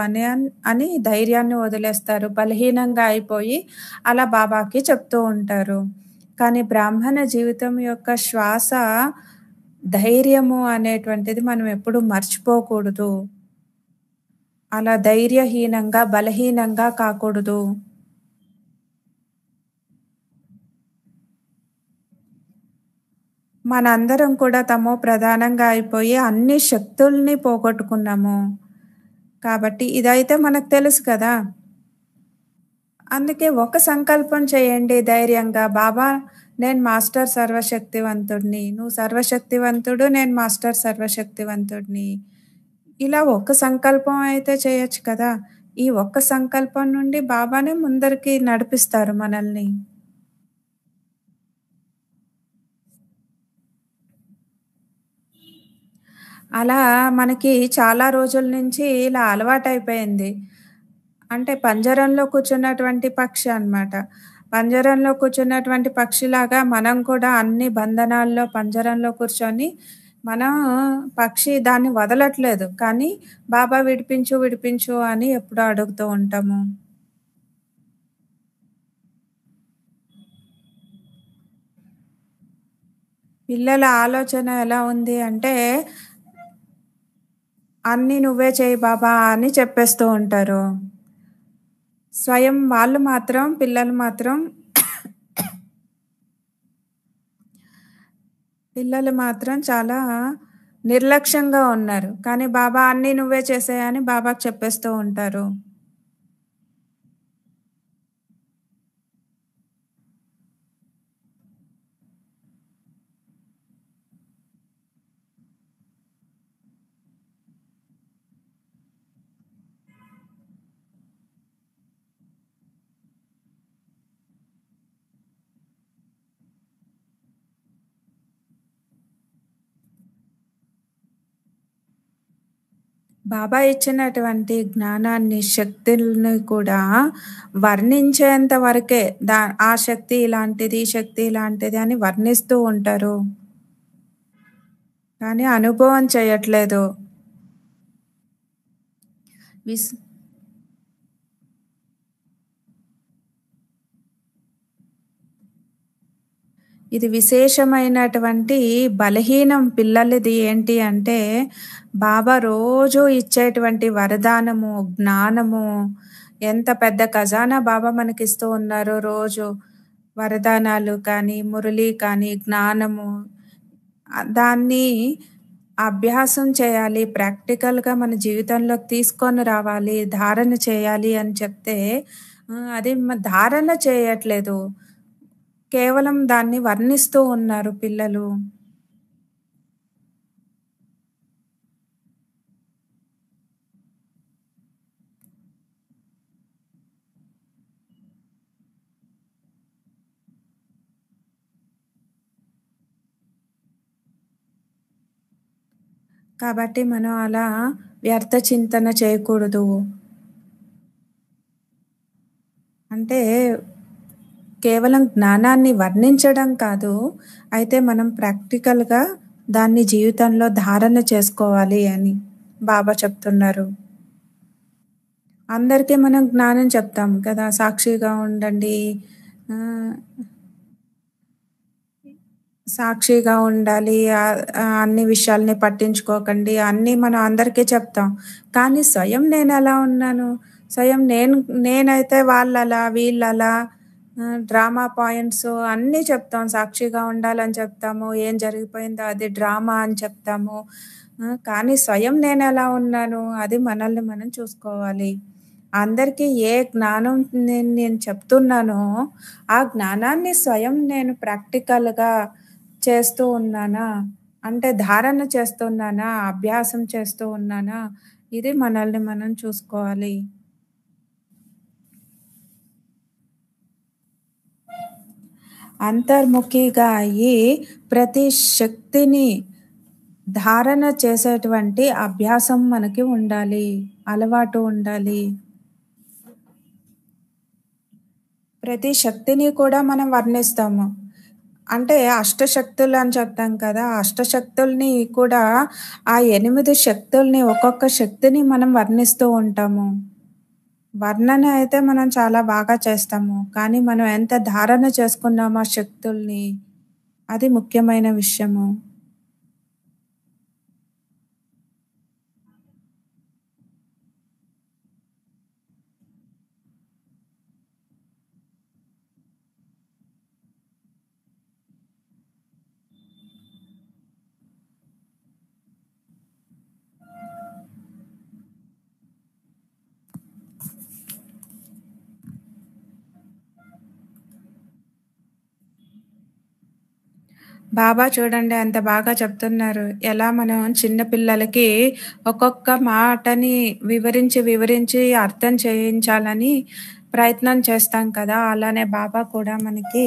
అని ధైర్యాన్ని వదిలేస్తారు. బలహీనంగా అయిపోయి అలా బాబాకి చెప్తూ ఉంటారు. కానీ బ్రాహ్మణ జీవితం యొక్క శ్వాస ధైర్యము అనేటువంటిది మనం ఎప్పుడూ మర్చిపోకూడదు. అలా ధైర్యహీనంగా, బలహీనంగా కాకూడదు. మనందరం కూడా తమో ప్రధానంగా అయిపోయి అన్ని శక్తుల్ని పోగొట్టుకున్నాము. కాబట్టి ఇదైతే మనకు తెలుసు కదా! అందుకే ఒక సంకల్పం చేయండి ధైర్యంగా. బాబా నేను మాస్టర్ సర్వశక్తివంతుడిని. నువ్వు సర్వశక్తివంతుడు. నేను మాస్టర్ సర్వశక్తివంతుడిని. ఇలా ఒక సంకల్పం అయితే చేయొచ్చు కదా! ఈ ఒక్క సంకల్పం నుండి బాబానే ముందరికి నడిపిస్తారు మనల్ని. అలా మనకి చాలా రోజుల నుంచి ఇలా అలవాటైపోయింది. అంటే పంజరంలో కూర్చున్నటువంటి పక్షి అన్నమాట. పంజరంలో కూర్చున్నటువంటి పక్షిలాగా మనం కూడా అన్ని బంధనాల్లో పంజరంలో కూర్చొని మనం పక్షి దాన్ని వదలట్లేదు. కానీ బాబా విడిపించు, విడిపించు అని ఎప్పుడూ అడుగుతూ ఉంటాము. పిల్లల ఆలోచన ఎలా ఉంది అంటే, అన్నీ నువ్వే చెయ్యి బాబా అని చెప్పేస్తూ ఉంటారు. స్వయం వాళ్ళు మాత్రం పిల్లలు మాత్రం చాలా నిర్లక్ష్యంగా ఉన్నారు. కానీ బాబా అన్నీ నువ్వే చేసేయి అని బాబాకి చెప్పేస్తూ ఉంటారు. బాబా ఇచ్చినటువంటి జ్ఞానాన్ని, శక్తుల్ని కూడా వర్ణించేంత వరకే ఆ శక్తి ఇలాంటిది, ఈ శక్తి ఇలాంటిది అని వర్ణిస్తూ ఉంటారు. కానీ అనుభవం చేయట్లేదు. విస్ ఇది విశేషమైనటువంటి బలహీనం పిల్లలది ఏంటి అంటే, బాబా రోజూ ఇచ్చేటువంటి వరదానము, జ్ఞానము, ఎంత పెద్ద ఖజానా బాబా మనకిస్తూ ఉన్నారో రోజు. వరదానాలు కానీ, మురళి కానీ, జ్ఞానము దాన్ని అభ్యాసం చేయాలి. ప్రాక్టికల్‌గా మన జీవితంలోకి తీసుకొని రావాలి, ధారణ చేయాలి అని చెప్తే, అది ధారణ చేయట్లేదు. కేవలం దాన్ని వర్ణిస్తూ ఉన్నారు పిల్లలు. కాబట్టి మనం అలా వ్యర్థ చింతన చేయకూడదు. అంటే కేవలం జ్ఞానాన్ని వర్ణించడం కాదు. అయితే మనం ప్రాక్టికల్‌గా దాన్ని జీవితంలో ధారణ చేసుకోవాలి అని బాబా చెప్తున్నారు. అందరికీ మనం జ్ఞానం చెప్తాం కదా! సాక్షిగా ఉండండి. ఆహ్, సాక్షిగా ఉండాలి. అన్ని విషయాల్ని పట్టించుకోకండి. అన్నీ మనం అందరికీ చెప్తాం. కానీ స్వయం నేనెలా ఉన్నాను? స్వయం నేనైతే వాళ్ళలా, వీళ్ళలా డ్రామా పాయింట్స్ అన్నీ చెప్తాం. సాక్షిగా ఉండాలని చెప్తాము. ఏం జరిగిపోయిందో అది డ్రామా అని చెప్తాము. కానీ స్వయం నేనెలా ఉన్నాను? అది మనల్ని మనం చూసుకోవాలి. అందరికీ ఏ జ్ఞానం నేను చెప్తున్నానో, ఆ జ్ఞానాన్ని స్వయం నేను ప్రాక్టికల్‌గా చేస్తూ ఉన్నానా? అంటే ధారణ చేస్తున్నానా? అభ్యాసం చేస్తూ ఉన్నానా? ఇది మనల్ని మనం చూసుకోవాలి. అంతర్ముఖిగా అయ్యి ప్రతి శక్తిని ధారణ చేసేటువంటి అభ్యాసం మనకి ఉండాలి. అలవాటు ఉండాలి. ప్రతి శక్తిని కూడా మనం వర్ణిస్తాము. అంటే అష్టశక్తులు అని చెప్తాం కదా! అష్టశక్తుల్ని కూడా ఆ 8 శక్తుల్ని ఒక్కొక్క శక్తిని మనం వర్ణిస్తూ ఉంటాము. వర్ణన అయితే మనం చాలా బాగా చేస్తాము. కానీ మనం ఎంత ధారణ చేసుకున్నామో ఆ శక్తుల్ని అది ముఖ్యమైన విషయము. బాబా చూడండి ఎంత బాగా చెప్తున్నారు. ఎలా మనం చిన్న పిల్లలకి ఒక్కొక్క మాటని వివరించి అర్థం చేయించాలని ప్రయత్నం చేస్తాం కదా! అలానే బాబా కూడా మనకి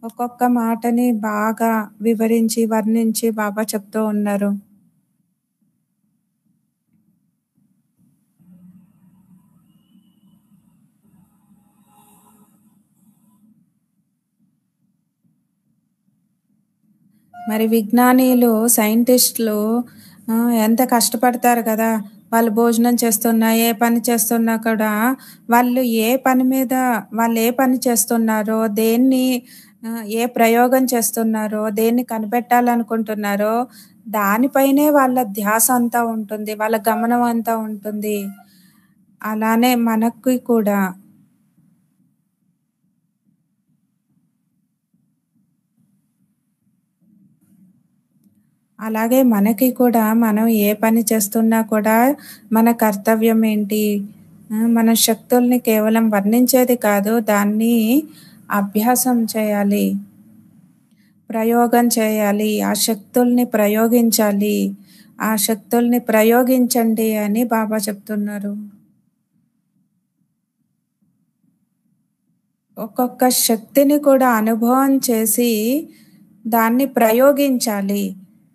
ఒక్కొక్క మాటని బాగా వివరించి, వర్ణించి బాబా చెప్తూ ఉన్నారు. మరి విజ్ఞానీయులు, సైంటిస్టులు ఎంత కష్టపడతారు కదా! వాళ్ళు భోజనం చేస్తున్నా, ఏ పని చేస్తున్నా కూడా వాళ్ళు ఏ పని చేస్తున్నారో, ఏ ప్రయోగం చేస్తున్నారో, దేన్ని కనిపెట్టాలనుకుంటున్నారో దానిపైనే వాళ్ళ ధ్యాస అంతా ఉంటుంది. వాళ్ళ గమనం అంతా ఉంటుంది. అలానే మనకి కూడా అలాగే మనకి కూడా మనం ఏ పని చేస్తున్నా కూడా మన కర్తవ్యం ఏంటి? మన శక్తుల్ని కేవలం వర్ణించేది కాదు. దాన్ని అభ్యాసం చేయాలి. ప్రయోగం చేయాలి. ఆ శక్తుల్ని ప్రయోగించాలి. ఆ శక్తుల్ని ప్రయోగించండి అని బాబా చెప్తున్నారు. ఒక్కొక్క శక్తిని కూడా అనుభవం చేసి దాన్ని ప్రయోగించాలి.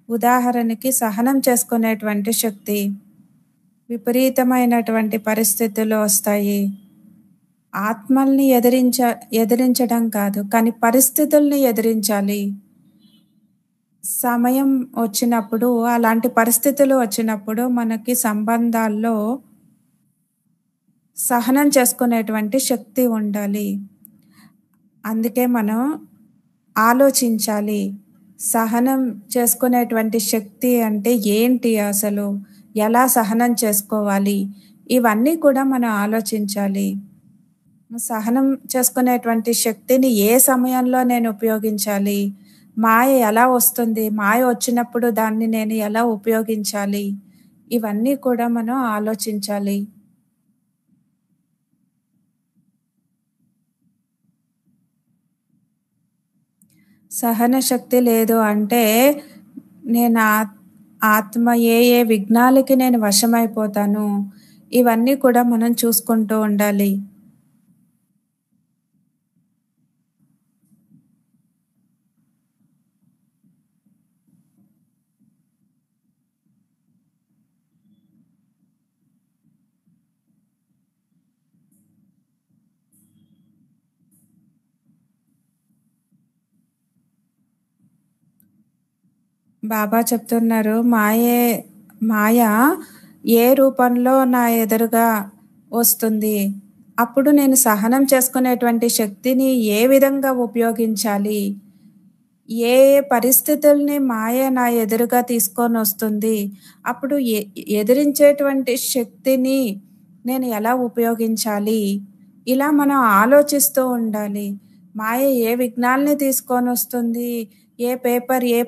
ఉదాహరణకి సహనం చేసుకునేటువంటి శక్తి. విపరీతమైనటువంటి పరిస్థితులు వస్తాయి. ఆత్మల్ని ఎదిరించడం కాదు, కానీ పరిస్థితుల్ని ఎదిరించాలి. సమయం వచ్చినప్పుడు, అలాంటి పరిస్థితులు వచ్చినప్పుడు మనకి సంబంధాల్లో సహనం చేసుకునేటువంటి శక్తి ఉండాలి. అందుకే మనం ఆలోచించాలి. సహనం చేసుకునేటువంటి శక్తి అంటే ఏంటి అసలు? ఎలా సహనం చేసుకోవాలి? ఇవన్నీ కూడా మనం ఆలోచించాలి. సహనం చేసుకునేటువంటి శక్తిని ఏ సమయంలో నేను ఉపయోగించాలి? మాయ ఎలా వస్తుంది? మాయ వచ్చినప్పుడు దాన్ని నేను ఎలా ఉపయోగించాలి? ఇవన్నీ కూడా మనం ఆలోచించాలి. సహన శక్తి లేదు అంటే నేను ఆత్మ ఏ విఘ్నాలకి నేను వశమైపోతాను. ఇవన్నీ కూడా మనం చూసుకుంటూ ఉండాలి. బాబా చెప్తున్నారు, మాయ ఏ రూపంలో నా ఎదురుగా వస్తుంది? అప్పుడు నేను సహనం చేసుకునేటువంటి శక్తిని ఏ విధంగా ఉపయోగించాలి? ఏ పరిస్థితుల్ని మాయ నా ఎదురుగా తీసుకొనొస్తుంది? అప్పుడు ఎదిరించేటువంటి శక్తిని నేను ఎలా ఉపయోగించాలి? ఇలా మనం ఆలోచిస్తూ ఉండాలి. మాయ ఏ విఘ్నాల్ని తీసుకొనొస్తుంది? ఏ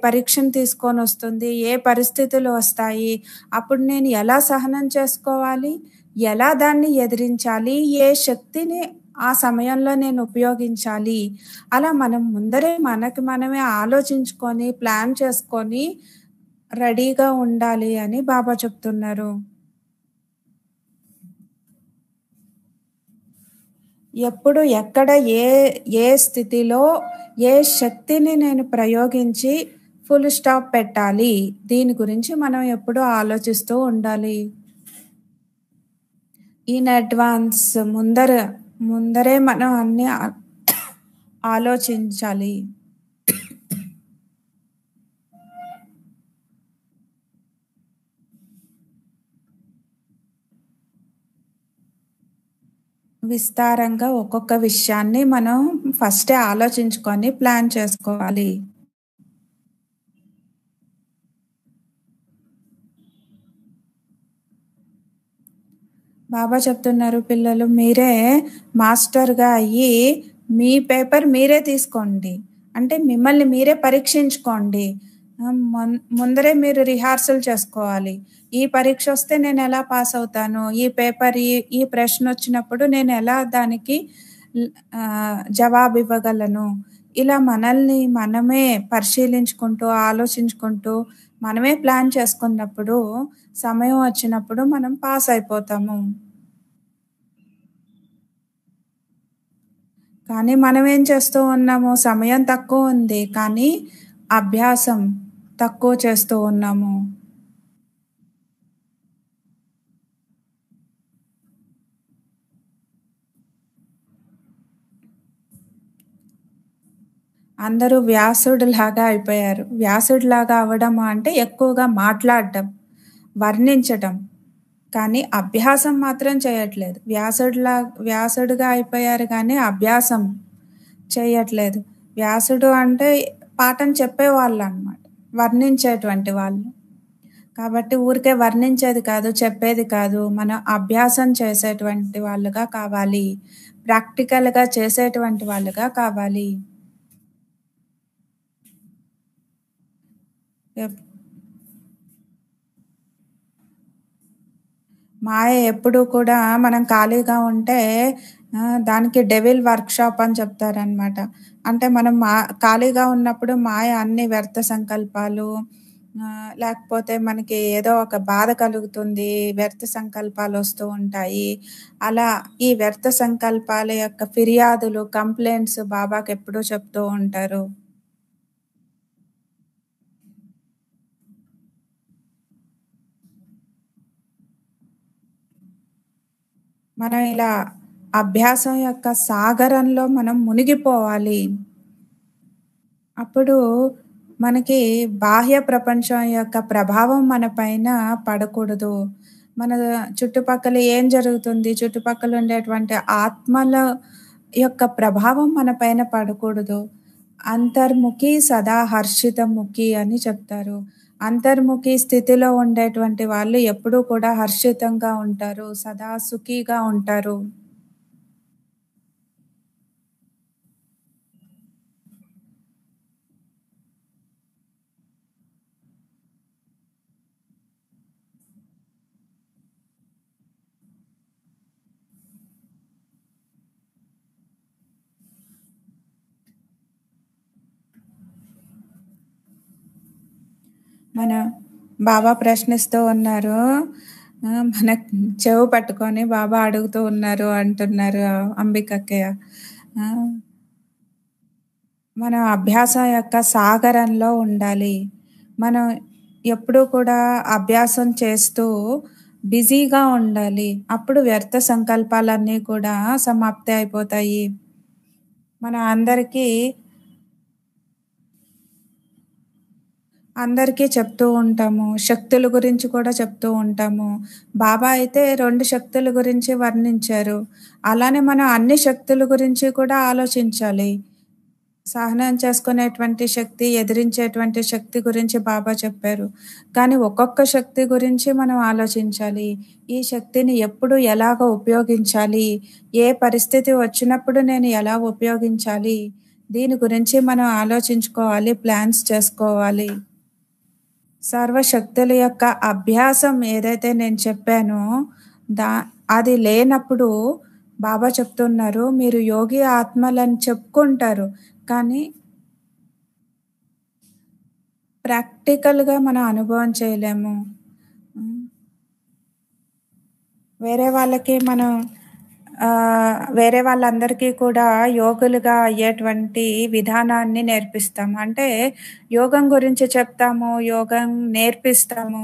పరీక్షను తీసుకొనొస్తుంది? ఏ పరిస్థితులు వస్తాయి? అప్పుడు నేను ఎలా సహనం చేసుకోవాలి? ఎలా దాన్ని ఎదిరించాలి? ఏ శక్తిని ఆ సమయంలో నేను ఉపయోగించాలి? అలా మనం ముందరే మనకి మనమే ఆలోచించుకొని, ప్లాన్ చేసుకొని రెడీగా ఉండాలి అని బాబా చెప్తున్నారు. ఎప్పుడు, ఎక్కడ, ఏ స్థితిలో, ఏ శక్తిని నేను ప్రయోగించి ఫుల్ స్టాప్ పెట్టాలి? దీని గురించి మనం ఎప్పుడూ ఆలోచిస్తూ ఉండాలి. ఇన్ అడ్వాన్స్ ముందరే మనం అన్నీ ఆలోచించాలి. విస్తారంగా ఒక్కొక్క విషయాన్ని మనం ఫస్టే ఆలోచించుకొని ప్లాన్ చేసుకోవాలి. బాబా చెప్తున్నారు, పిల్లలు మీరే మాస్టర్‌గా అయ్యి మీ పేపర్ మీరే తీసుకోండి. అంటే మిమ్మల్ని మీరే పరీక్షించుకోండి. ముందరే మీరు రిహార్సల్ చేసుకోవాలి. ఈ పరీక్ష వస్తే నేను ఎలా పాస్ అవుతాను? ఈ ప్రశ్న వచ్చినప్పుడు నేను ఎలా దానికి జవాబు ఇవ్వగలను? ఇలా మనల్ని మనమే పరిశీలించుకుంటూ, ఆలోచించుకుంటూ, మనమే ప్లాన్ చేసుకున్నప్పుడు, సమయం వచ్చినప్పుడు మనం పాస్ అయిపోతాము. కానీ మనం ఏం చేస్తూ ఉన్నాము? సమయం తక్కువ ఉంది, కానీ అభ్యాసం తక్కువ చేస్తూ ఉన్నాము. అందరూ వ్యాసుడిలాగా అయిపోయారు. వ్యాసుడిలాగా అవ్వడం అంటే ఎక్కువగా మాట్లాడడం, వర్ణించటం. కానీ అభ్యాసం మాత్రం చేయట్లేదు. వ్యాసుడిగా అయిపోయారు గానీ అభ్యాసం చేయట్లేదు. వ్యాసుడు అంటే పాఠం చెప్పేవాళ్ళనమాట. వర్ణించేటువంటి వాళ్ళు. కాబట్టి ఊరికే వర్ణించేది కాదు, చెప్పేది కాదు. మనం అభ్యాసం చేసేటువంటి వాళ్ళుగా కావాలి. ప్రాక్టికల్‌గా చేసేటువంటి వాళ్ళుగా కావాలి. ఎప్ మాయ ఎప్పుడూ కూడా మనం ఖాళీగా ఉంటే దానికి డెవిల్ వర్క్‌షాప్ అని చెప్తారనమాట. అంటే మనం ఖాళీగా ఉన్నప్పుడు మాయ అన్ని వ్యర్థ సంకల్పాలు లేకపోతే మనకి ఏదో ఒక బాధ కలుగుతుంది. వ్యర్థ సంకల్పాలొస్తూ ఉంటాయి. అలా ఈ వ్యర్థ సంకల్పాల యొక్క ఫిర్యాదులు, కంప్లెయింట్స్ బాబాకెప్పుడూ చెప్తూ ఉంటారు. మనం ఇలా అభ్యాసం యొక్క సాగరంలో మనం మునిగిపోవాలి. అప్పుడు మనకి బాహ్య ప్రపంచం యొక్క ప్రభావం మన పైన పడకూడదు. మన చుట్టుపక్కల ఏం జరుగుతుంది? చుట్టుపక్కల ఉండేటువంటి ఆత్మల యొక్క ప్రభావం మన పైన పడకూడదు. అంతర్ముఖి సదా హర్షితముఖి అని చెప్తారు. అంతర్ముఖి స్థితిలో ఉండేటువంటి వాళ్ళు ఎప్పుడూ కూడా హర్షితంగా ఉంటారు. సదా సుఖీగా ఉంటారు. మన బాబా ప్రశ్నిస్తూ ఉన్నారు. మన చెవు పట్టుకొని బాబా అడుగుతూ ఉన్నారు అంటున్నారు అంబికక్కయ్య. మనం అభ్యాసం యొక్క సాగరంలో ఉండాలి. మనం ఎప్పుడూ కూడా అభ్యాసం చేస్తూ బిజీగా ఉండాలి. అప్పుడు వ్యర్థ సంకల్పాలన్నీ కూడా సమాప్తి అయిపోతాయి. మన అందరికీ చెప్తూ ఉంటాము. శక్తుల గురించి కూడా చెప్తూ ఉంటాము. బాబా అయితే 2 శక్తుల గురించి వర్ణించారు. అలానే మనం అన్ని శక్తుల గురించి కూడా ఆలోచించాలి. సహనం చేసుకునేటువంటి శక్తి, ఎదిరించేటువంటి శక్తి గురించి బాబా చెప్పారు. కానీ ఒక్కొక్క శక్తి గురించి మనం ఆలోచించాలి. ఈ శక్తిని ఎప్పుడు ఎలాగ ఉపయోగించాలి? ఏ పరిస్థితి వచ్చినప్పుడు నేను ఎలా ఉపయోగించాలి? దీని గురించి మనం ఆలోచించుకోవాలి, ప్లాన్స్ చేసుకోవాలి. సర్వశక్తుల యొక్క అభ్యాసం ఏదైతే నేను చెప్పానో దా అది లేనప్పుడు బాబా చెప్తున్నారు, మీరు యోగి ఆత్మలని చెప్పుకుంటారు. కానీ ప్రాక్టికల్‌గా మనం అనుభవం చేయలేము. వేరే వాళ్ళందరికీ కూడా యోగులుగా అయ్యేటువంటి విధానాన్ని నేర్పిస్తాము. అంటే యోగం గురించి చెప్తాము, యోగం నేర్పిస్తాము.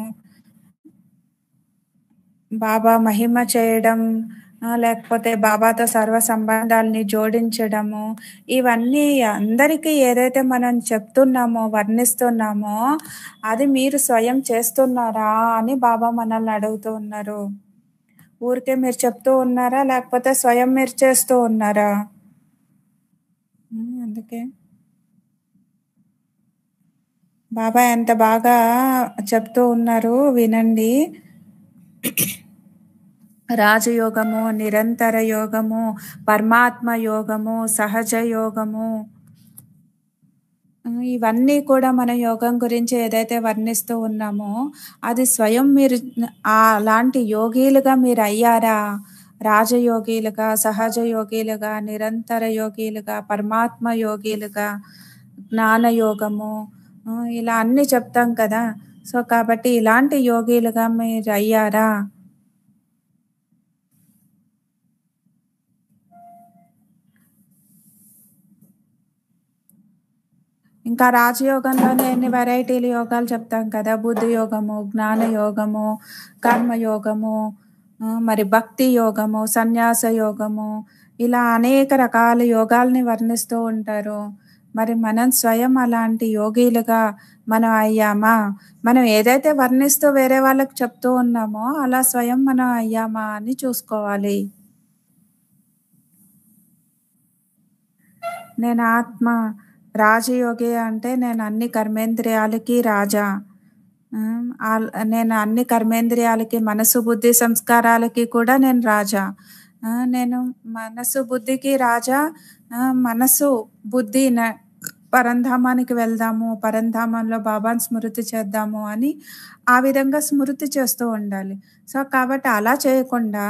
బాబా మహిమ చేయడం, లేకపోతే బాబాతో సర్వ సంబంధాల్ని జోడించడము, ఇవన్నీ అందరికీ ఏదైతే మనం చెప్తున్నామో, వర్ణిస్తున్నామో, అది మీరు స్వయం చేస్తున్నారా అని బాబా మనల్ని అడుగుతూ ఉన్నారు. ఊరికే మీరు చెప్తూ ఉన్నారా? లేకపోతే స్వయం మీరు చేస్తూ ఉన్నారా? అందుకే బాబా ఎంత బాగా చెప్తూ ఉన్నారు వినండి. రాజయోగము, నిరంతర యోగము, పరమాత్మ యోగము, సహజ యోగము, ఇవన్నీ కూడా మన యోగం గురించి ఏదైతే వర్ణిస్తూ ఉన్నామో, అది స్వయం మీరు అలాంటి యోగీలుగా మీరు అయ్యారా? రాజయోగీలుగా, సహజ యోగీలుగా, నిరంతర యోగీలుగా, పరమాత్మ యోగీలుగా, జ్ఞాన యోగము, ఇలా అన్నీ చెప్తాం కదా! సో, కాబట్టి ఇలాంటి యోగీలుగా మీరు అయ్యారా? ఇంకా రాజయోగంలోనే ఎన్ని వెరైటీల యోగాలు చెప్తాం కదా! బుద్ధి యోగము, జ్ఞాన యోగము, కర్మ యోగము, మరి భక్తి యోగము, సన్యాస యోగము, ఇలా అనేక రకాల యోగాల్ని వర్ణిస్తూ ఉంటారు. మరి మనం స్వయం అలాంటి యోగిలుగా మనం అయ్యామా? మనం ఏదైతే వర్ణిస్తూ వేరే వాళ్ళకి చెప్తూ ఉన్నామో, అలా స్వయం మనం అయ్యామా అని చూసుకోవాలి. నేను ఆత్మ రాజయోగి అంటే నేను అన్ని కర్మేంద్రియాలకి రాజా. నేను అన్ని కర్మేంద్రియాలకి మనసు, బుద్ధి, సంస్కారాలకి కూడా నేను రాజా. నేను మనసు, బుద్ధికి రాజా. మనసు, బుద్ధి పరంధామానికి వెళ్దాము, పరంధామంలో బాబాని స్మృతి చేద్దాము అని ఆ విధంగా స్మృతి చేస్తూ ఉండాలి. సో, కాబట్టి అలా చేయకుండా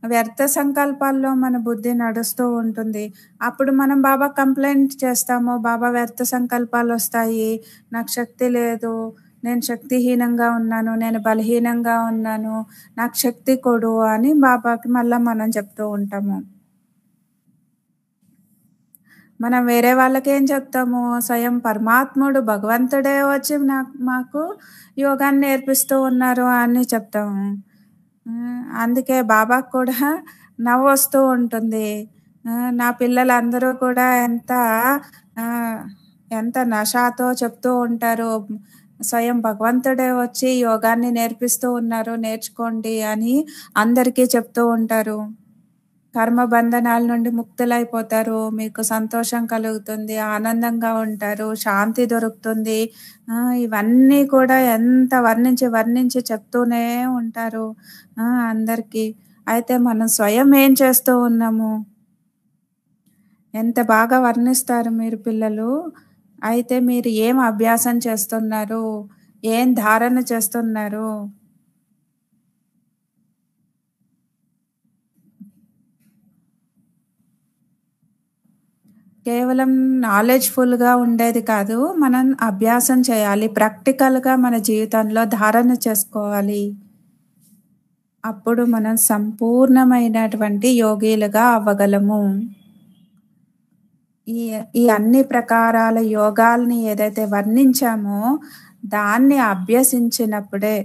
వ్యర్థ సంకల్పాల్లో మన బుద్ధి నడుస్తూ ఉంటుంది. అప్పుడు మనం బాబాకి కంప్లెయింట్ చేస్తాము. బాబా వ్యర్థ సంకల్పాలొస్తాయి. నాకు శక్తి లేదు. నేను శక్తిహీనంగా ఉన్నాను. నేను బలహీనంగా ఉన్నాను. నాకు శక్తి కొడు అని బాబాకి మళ్ళా మనం చెప్తూ ఉంటాము. మనం వేరే వాళ్ళకేం చెప్తాము? స్వయం పరమాత్ముడు భగవంతుడే వచ్చి మాకు యోగాన్ని నేర్పిస్తూ ఉన్నారు అని చెప్తాము. అందుకే బాబాకు కూడా నవ్వొస్తూ ఉంటుంది. నా పిల్లలందరూ కూడా ఎంత నషాతో చెప్తూ ఉంటారు. స్వయం భగవంతుడే వచ్చి యోగాన్ని నేర్పిస్తూ ఉన్నారు. నేర్చుకోండి అని అందరికీ చెప్తూ ఉంటారు. కర్మ బంధనాల నుండి ముక్తులైపోతారు. మీకు సంతోషం కలుగుతుంది. ఆనందంగా ఉంటారు. శాంతి దొరుకుతుంది. ఇవన్నీ కూడా ఎంత వర్ణించి చెప్తూనే ఉంటారు అందరికీ. అయితే మనం స్వయం ఏం చేస్తూ ఉన్నాము? ఎంత బాగా వర్ణిస్తారు మీరు పిల్లలు. అయితే మీరు ఏం అభ్యాసం చేస్తున్నారు? ఏం ధారణ చేస్తున్నారు? కేవలం నాలెడ్జ్‌ఫుల్‌గా ఉండేది కాదు. మనం అభ్యాసం చేయాలి. ప్రాక్టికల్‌గా మన జీవితంలో ధారణ చేసుకోవాలి. అప్పుడు మనం సంపూర్ణమైనటువంటి యోగిలుగా అవ్వగలము. ఈ ఈ అన్ని ప్రకారాల యోగాల్ని ఏదైతే వర్ణించామో, దాన్ని అభ్యసించినప్పుడే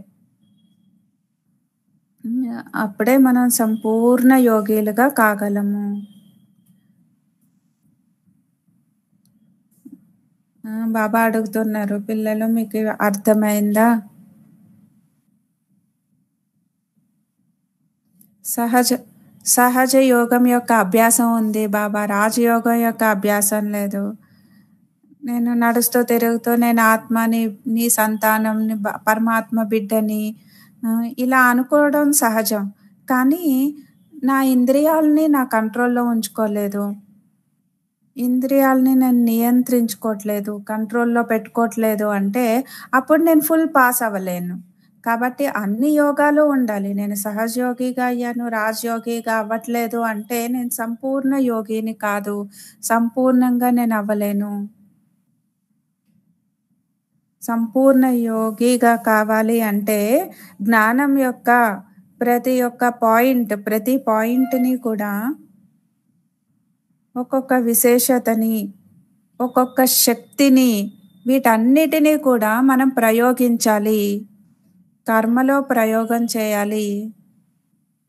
అప్పుడే మనం సంపూర్ణ యోగిలుగా కాగలము. బాబా అడుగుతున్నారు, పిల్లలు మీకు అర్థమైందా? సహజ యోగం యొక్క అభ్యాసం ఉంది బాబా. రాజయోగం యొక్క అభ్యాసం లేదు. నేను నడుస్తూ తిరుగుతూ నేను ఆత్మని, నీ సంతానంని, పరమాత్మ బిడ్డని ఇలా అనుకోవడం సహజం. కానీ నా ఇంద్రియాలని నా కంట్రోల్‌లో ఉంచుకోలేదు. ఇంద్రియాలని నేను నియంత్రించుకోవట్లేదు. కంట్రోల్‌లో పెట్టుకోవట్లేదు అంటే అప్పుడు నేను ఫుల్ పాస్ అవ్వలేను. కాబట్టి అన్ని యోగాలు ఉండాలి. నేను సహజయోగిగా అయ్యాను, రాజయోగిగా అవ్వట్లేదు అంటే నేను సంపూర్ణ యోగిని కాదు. సంపూర్ణంగా నేను అవ్వలేను. సంపూర్ణ యోగిగా కావాలి అంటే జ్ఞానం యొక్క ప్రతి పాయింట్‌ని కూడా ఒక్కొక్క విశేషతని, ఒక్కొక్క శక్తిని వీటన్నిటిని కూడా మనం ప్రయోగించాలి. కర్మలో ప్రయోగం చేయాలి.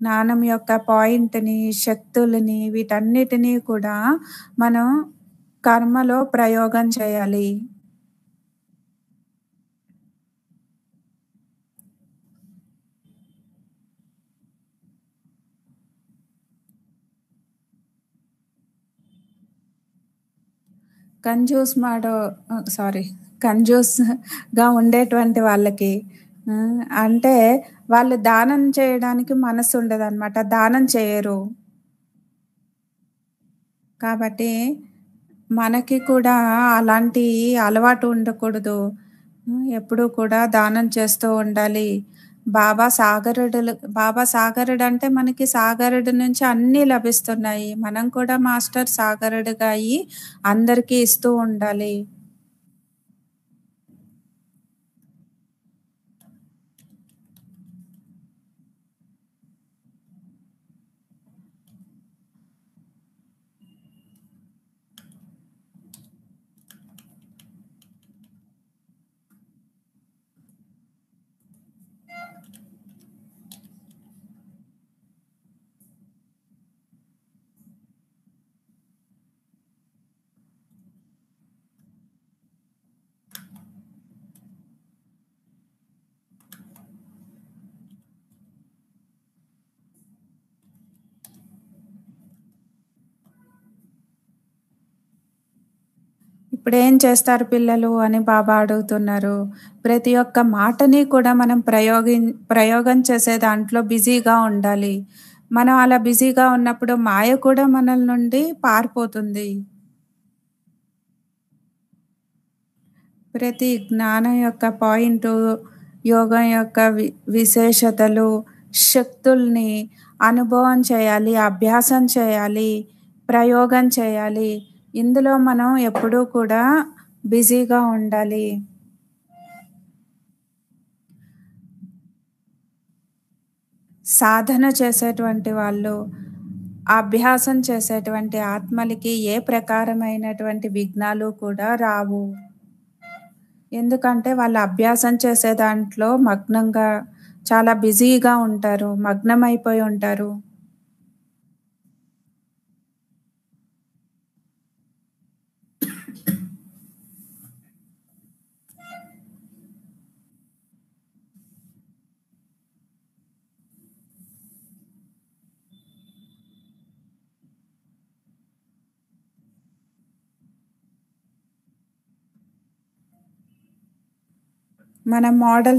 జ్ఞానం యొక్క పాయింట్‌ని, శక్తులని వీటన్నిటిని కూడా మనం కర్మలో ప్రయోగం చేయాలి. కంజూస్‌గా ఉండేటువంటి వాళ్ళకి అంటే వాళ్ళు దానం చేయడానికి మనసుండదనమాట. దానం చేయరు. కాబట్టి మనకి కూడా అలాంటి అలవాటు ఉండకూడదు. ఎప్పుడూ కూడా దానం చేస్తూ ఉండాలి. బాబా సాగరుడంటే మనకి సాగరుడు నుంచి అన్నీ లభిస్తున్నాయి. మనం కూడా మాస్టర్ సాగరుడుగా అయ్యి అందరికీ ఇస్తూ ఉండాలి. ఇప్పుడేం చేస్తారు పిల్లలు అని బాబా అడుగుతున్నారు. ప్రతి ఒక్క మాటని కూడా మనం ప్రయోగం చేసే దాంట్లో బిజీగా ఉండాలి. మనం అలా బిజీగా ఉన్నప్పుడు మాయ కూడా మనల నుండి పారిపోతుంది. ప్రతి జ్ఞానం యొక్క పాయింటు, యోగం యొక్క విశేషతలు, శక్తుల్ని అనుభవం చేయాలి, అభ్యాసం చేయాలి, ప్రయోగం చేయాలి. ఇందులో మనం ఎప్పుడూ కూడా బిజీగా ఉండాలి. సాధన చేసేటువంటి వాళ్ళు, అభ్యాసం చేసేటువంటి ఆత్మలకి ఏ ప్రకారమైనటువంటి విఘ్నాలు కూడా రావు. ఎందుకంటే వాళ్ళు అభ్యాసం చేసే దాంట్లో మగ్నంగా చాలా బిజీగా ఉంటారు, మగ్నమైపోయి ఉంటారు. మనం మోడల్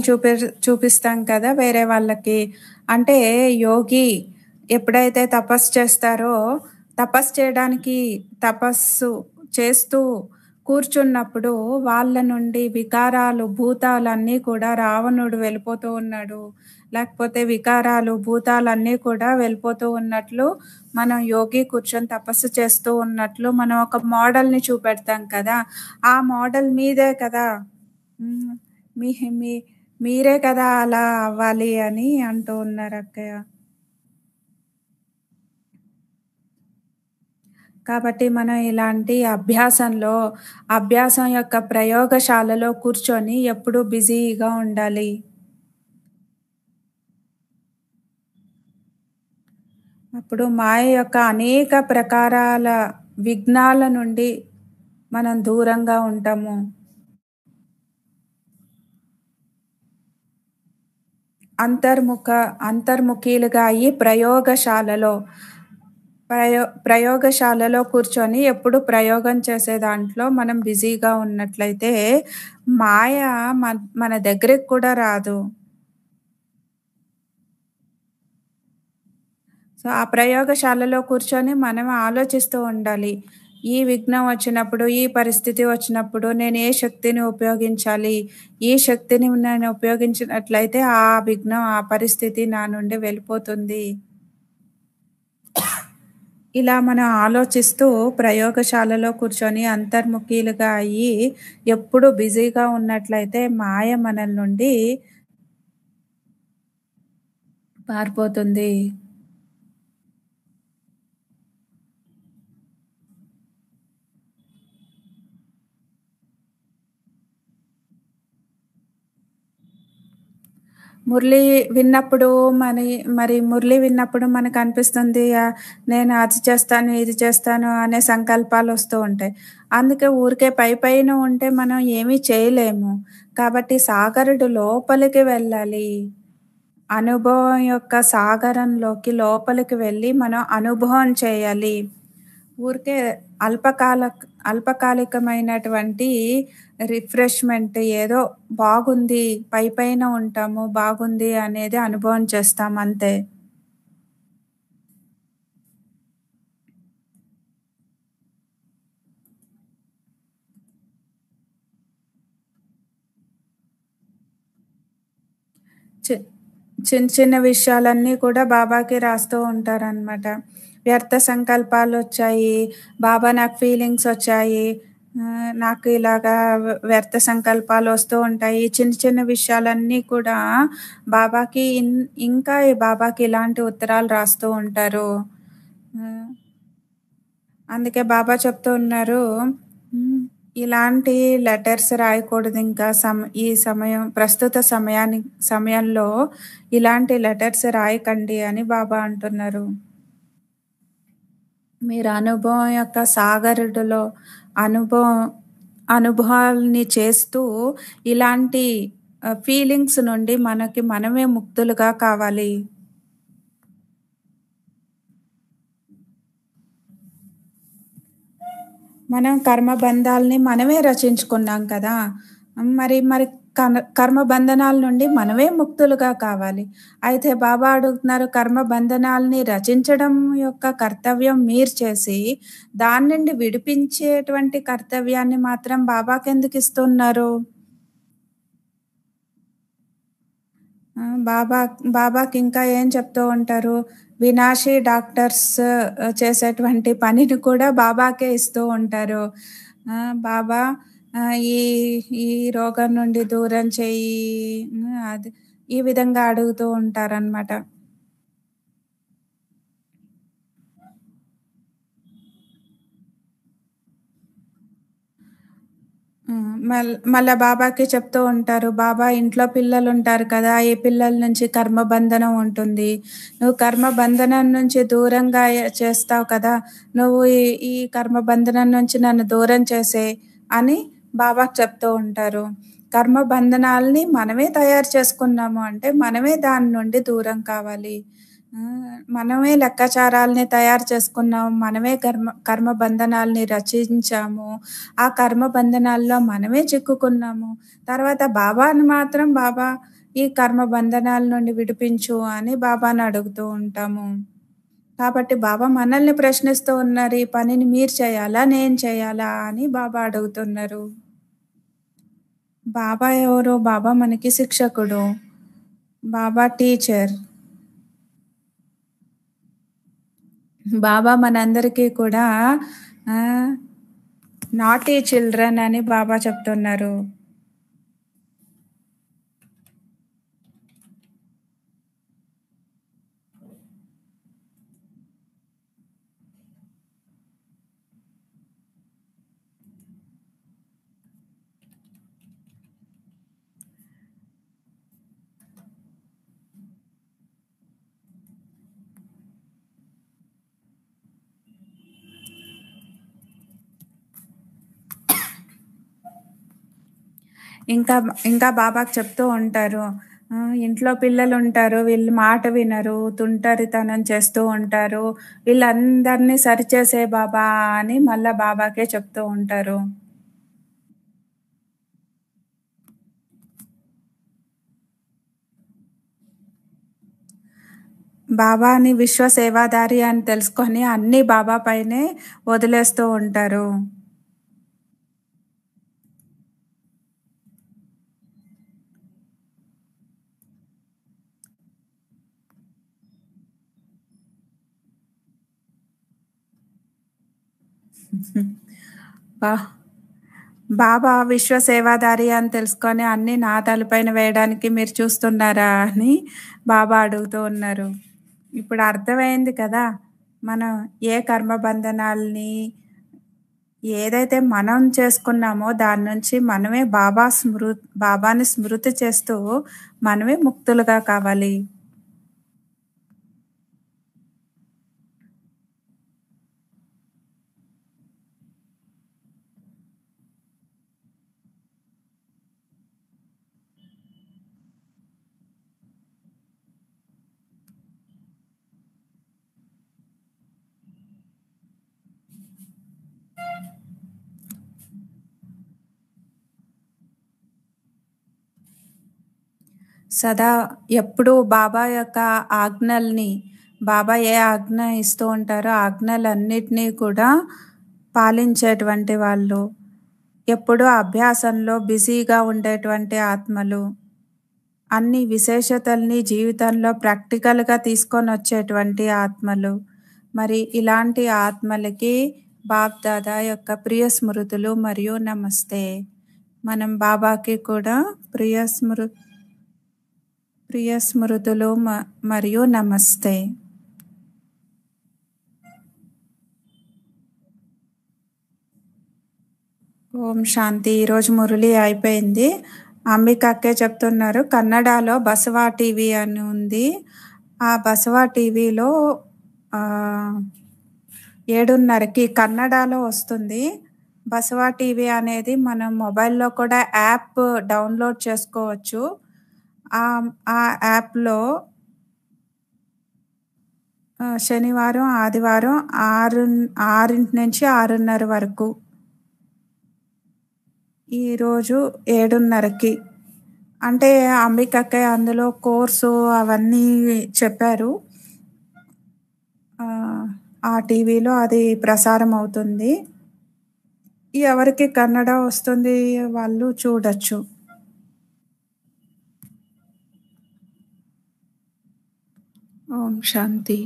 చూపిస్తాం కదా వేరే వాళ్ళకి. అంటే యోగి ఎప్పుడైతే తపస్సు చేస్తారో, తపస్సు చేయడానికి తపస్సు చేస్తూ కూర్చున్నప్పుడు వాళ్ళ నుండి వికారాలు, భూతాలన్నీ కూడా రావణుడు వెళ్ళిపోతూ ఉన్నాడు. లేకపోతే వికారాలు, భూతాలన్నీ కూడా వెళ్ళిపోతూ ఉన్నట్లు మనం యోగి కూర్చొని తపస్సు చేస్తూ ఉన్నట్లు మనం ఒక మోడల్‌ని చూపెడతాం కదా! ఆ మోడల్ మీదే కదా! హ్మ్. మీ మీ మీరే కదా అలా అవ్వాలి అని అంటూ ఉన్నారు అక్కయ్య. కాబట్టి మనం ఇలాంటి అభ్యాసం యొక్క ప్రయోగశాలలో కూర్చొని ఎప్పుడూ బిజీగా ఉండాలి. అప్పుడు మాయ యొక్క అనేక ప్రకారాల విఘ్నాల నుండి మనం దూరంగా ఉంటాము. అంతర్ముఖీలుగా అయ్యి ప్రయోగశాలలో కూర్చొని ఎప్పుడు ప్రయోగం చేసే దాంట్లో మనం బిజీగా ఉన్నట్లయితే మాయ మన దగ్గరికి కూడా రాదు. సో, ఆ ప్రయోగశాలలో కూర్చొని మనం ఆలోచిస్తూ ఉండాలి. ఈ విఘ్నం వచ్చినప్పుడు, ఈ పరిస్థితి వచ్చినప్పుడు నేను ఏ శక్తిని ఉపయోగించాలి? ఈ శక్తిని నేను ఉపయోగించినట్లయితే ఆ విఘ్నం, ఆ పరిస్థితి నా నుండి వెళ్ళిపోతుంది. ఇలా మనం ఆలోచిస్తూ ప్రయోగశాలలో కూర్చొని అంతర్ముఖీలుగా అయ్యి ఎప్పుడూ బిజీగా ఉన్నట్లయితే మాయ మనల నుండి పారిపోతుంది. మురళి విన్నప్పుడు మరి మురళి విన్నప్పుడు మనకనిపిస్తుంది నేను అది చేస్తాను, ఇది చేస్తాను అనే సంకల్పాలొస్తూ ఉంటాయి. అందుకే ఊరికే పైపైన ఉంటే మనం ఏమీ చేయలేము. కాబట్టి సాగరుడు లోపలికి వెళ్ళాలి. అనుభవం యొక్క సాగరంలోకి లోపలికి వెళ్ళి మనం అనుభవం చేయాలి. ఊరికే అల్పకాలికమైనటువంటి రిఫ్రెష్‌మెంట్ ఏదో బాగుంది, పైపైన ఉంటాము, బాగుంది అనేది అనుభవం చేస్తాం అంతే. చి చిన్న విషయాలన్నీ కూడా బాబాకి రాస్తూ ఉంటారనమాట. వ్యర్థ సంకల్పాలొచ్చాయి, బాబా నాకు ఫీలింగ్సొచ్చాయి, నాకు ఇలాగా వ్యర్థ సంకల్పాలొస్తూ ఉంటాయి. చిన్న విషయాలన్నీ కూడా బాబాకి ఇంకా బాబాకి ఇలాంటి ఉత్తరాలు రాస్తూ ఉంటారు. అందుకే బాబా చెప్తూ ఉన్నారు, ఇలాంటి లెటర్స్ రాయకూడదింకా ఈ ప్రస్తుత సమయంలో ఇలాంటి లెటర్స్ రాయకండి అని బాబా అంటున్నారు. మీరు అనుభవం యొక్క సాగరుడులో అనుభవాల్ని చేస్తూ ఇలాంటి ఫీలింగ్స్ నుండి మనమే ముక్తులుగా కావాలి. మనం కర్మబంధాల్ని మనమే రచించుకున్నాం కదా! మరి మరి కర్మబంధనాల నుండి మనమే ముక్తులుగా కావాలి. అయితే బాబా అడుగుతున్నారు, కర్మబంధనాల్ని రచించడం యొక్క కర్తవ్యం మీరు చేసి, దాని నుండి విడిపించేటువంటి కర్తవ్యాన్ని మాత్రం బాబాకెందుకిస్తున్నారు? బాబాకింకా ఏం చెప్తూ ఉంటారు, వినాశీ డాక్టర్స్ చేసేటువంటి పనిని కూడా బాబాకే ఇస్తూ ఉంటారు. బాబా ఈ ఈ రోగం నుండి దూరం చెయ్యి, అది ఈ విధంగా అడుగుతూ ఉంటారనమాట. మళ్ళా బాబాకి చెప్తూ ఉంటారు, బాబా ఇంట్లో పిల్లలుంటారు కదా! ఈ పిల్లల నుంచి కర్మబంధనం ఉంటుంది. నువ్వు కర్మబంధనం నుంచి దూరంగా చేస్తావు కదా! నువ్వు ఈ ఈ కర్మబంధనం నుంచి నన్ను దూరం చేసేయి అని బాబాకి చెప్తూ ఉంటారు. కర్మబంధనాల్ని మనమే తయారు చేసుకున్నాము అంటే, మనమే దాని నుండి దూరం కావాలి. మనమే లెక్కాచారాల్ని తయారు చేసుకున్నాం. మనమే కర్మబంధనాల్ని రచించాము. ఆ కర్మబంధనాల్లో మనమే చిక్కుకున్నాము. తర్వాత బాబాని మాత్రం, బాబా ఈ కర్మబంధనాల నుండి విడిపించు అని బాబాని అడుగుతూ ఉంటాము. కాబట్టి బాబా మనల్ని ప్రశ్నిస్తూ ఉన్నారు, ఈ పనిని మీరు చేయాలా? నేను చేయాలా? అని బాబా అడుగుతున్నారు. బాబా ఎవరు? బాబా మనకి శిక్షకుడు. బాబా టీచర్. బాబా మనందరికీ కూడా నాటీ చిల్డ్రన్ అని బాబా చెప్తున్నారు. ఇంకా ఇంకా బాబాకి చెప్తూ ఉంటారు, ఇంట్లో పిల్లలుంటారు, వీళ్ళు మాట వినరు, తుంటరితనం చేస్తూ ఉంటారు, వీళ్ళందరినీ సరిచేసే బాబా అని మళ్ళా బాబాకే చెప్తూ ఉంటారు. బాబాని విశ్వ సేవాదారి అని తెలుసుకొని అన్నీ బాబా పైనే వదిలేస్తూ ఉంటారు. బాబా విశ్వ సేవాదారి అని తెలుసుకొని అన్నీ నా తలపైన వేయడానికి మీరు చూస్తున్నారా అని బాబా అడుగుతూ ఉన్నారు. ఇప్పుడు అర్థమైంది కదా, మనం ఏ కర్మబంధనాల్ని ఏదైతే మనం చేసుకున్నామో దాని నుంచి మనమే బాబాని స్మృతి చేస్తూ మనమే ముక్తులుగా కావాలి. సదా ఎప్పుడూ బాబా యొక్క ఆజ్ఞల్ని, బాబా ఏ ఆజ్ఞ ఇస్తూ ఉంటారో ఆజ్ఞలన్నిటినీ కూడా పాలించేటువంటి వాళ్ళు, ఎప్పుడూ అభ్యాసంలో బిజీగా ఉండేటువంటి ఆత్మలు, అన్ని విశేషతల్ని జీవితంలో ప్రాక్టికల్గా తీసుకొని వచ్చేటువంటి ఆత్మలు. మరి ఇలాంటి ఆత్మలకి బాప్ దాదా యొక్క ప్రియ స్మృతులు మరియు నమస్తే. మనం బాబాకి కూడా ప్రియ స్మృతులు మరియు నమస్తే. ఓం శాంతి. ఈరోజు మురళి అయిపోయింది. అంబిక అక్కే చెప్తున్నారు, కన్నడలో బసవా టీవీ అని ఉంది. ఆ బసవా టీవీలో 7:30కి కన్నడలో వస్తుంది. బసవా టీవీ అనేది మనం మొబైల్లో కూడా యాప్ డౌన్లోడ్ చేసుకోవచ్చు. ఆ యాప్లో శనివారం, ఆదివారం 6 నుంచి 6:30 వరకు ఈరోజు 7:30కి. అంటే అంబికక్కయ్య అందులో కోర్సు అవన్నీ చెప్పారు. ఆ టీవీలో అది ప్రసారం అవుతుంది. ఎవరికి కన్నడ వస్తుంది వాళ్ళు చూడొచ్చు. ఓం శాంతి.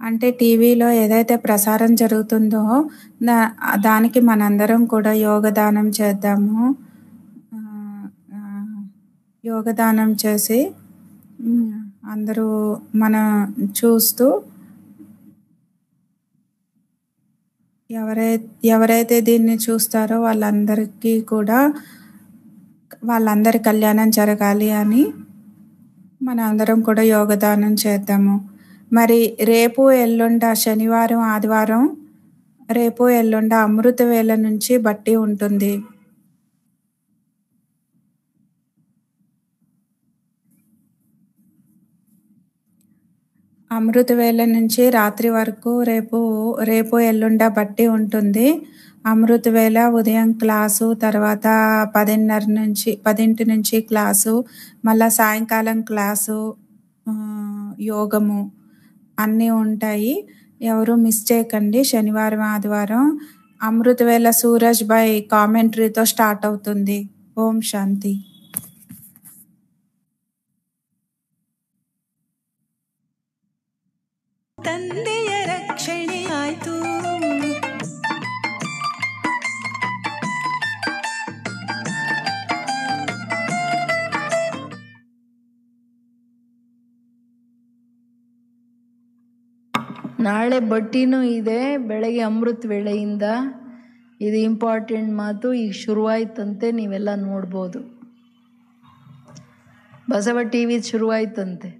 అంటే టీవీలో ఏదైతే ప్రసారం జరుగుతుందో దానికి మనందరం కూడా యోగదానం చేద్దాము. యోగదానం చేసి అందరూ చూస్తూ ఎవరైతే దీన్ని చూస్తారో వాళ్ళందరి కళ్యాణం జరగాలి అని అందరం కూడా యోగదానం చేద్దాము. మరి రేపు ఎల్లుండ శనివారం ఆదివారం రేపు ఎల్లుండ అమృత వేళ నుంచి బట్టి ఉంటుంది. అమృత వేళ నుంచి రాత్రి వరకు రేపు ఎల్లుండ బట్టి ఉంటుంది. అమృత వేళ ఉదయం క్లాసు, తర్వాత 10 నుంచి క్లాసు, మళ్ళా సాయంకాలం క్లాసు, యోగము అన్నీ ఉంటాయి. ఎవరు మిస్ చేయకండి. శనివారం ఆదివారం అమృత వేళ సూరజ్ భాయ్ కామెంటరీతో స్టార్ట్ అవుతుంది. ఓం శాంతి. ತಂದೆಯ ರಕ್ಷಣೆ ಆಯ್ತು. ನಾಳೆ ಬಟ್ಟಿನೂ ಇದೆ. ಬೆಳಗ್ಗೆ ಅಮೃತ ವೇಳೆಯಿಂದ ಇದು ಇಂಪಾರ್ಟೆಂಟ್ ಮಾತು. ಈಗ ಶುರುವಾಯ್ತಂತೆ, ನೀವೆಲ್ಲ ನೋಡ್ಬೋದು. Basava T V ಶುರುವಾಯ್ತಂತೆ.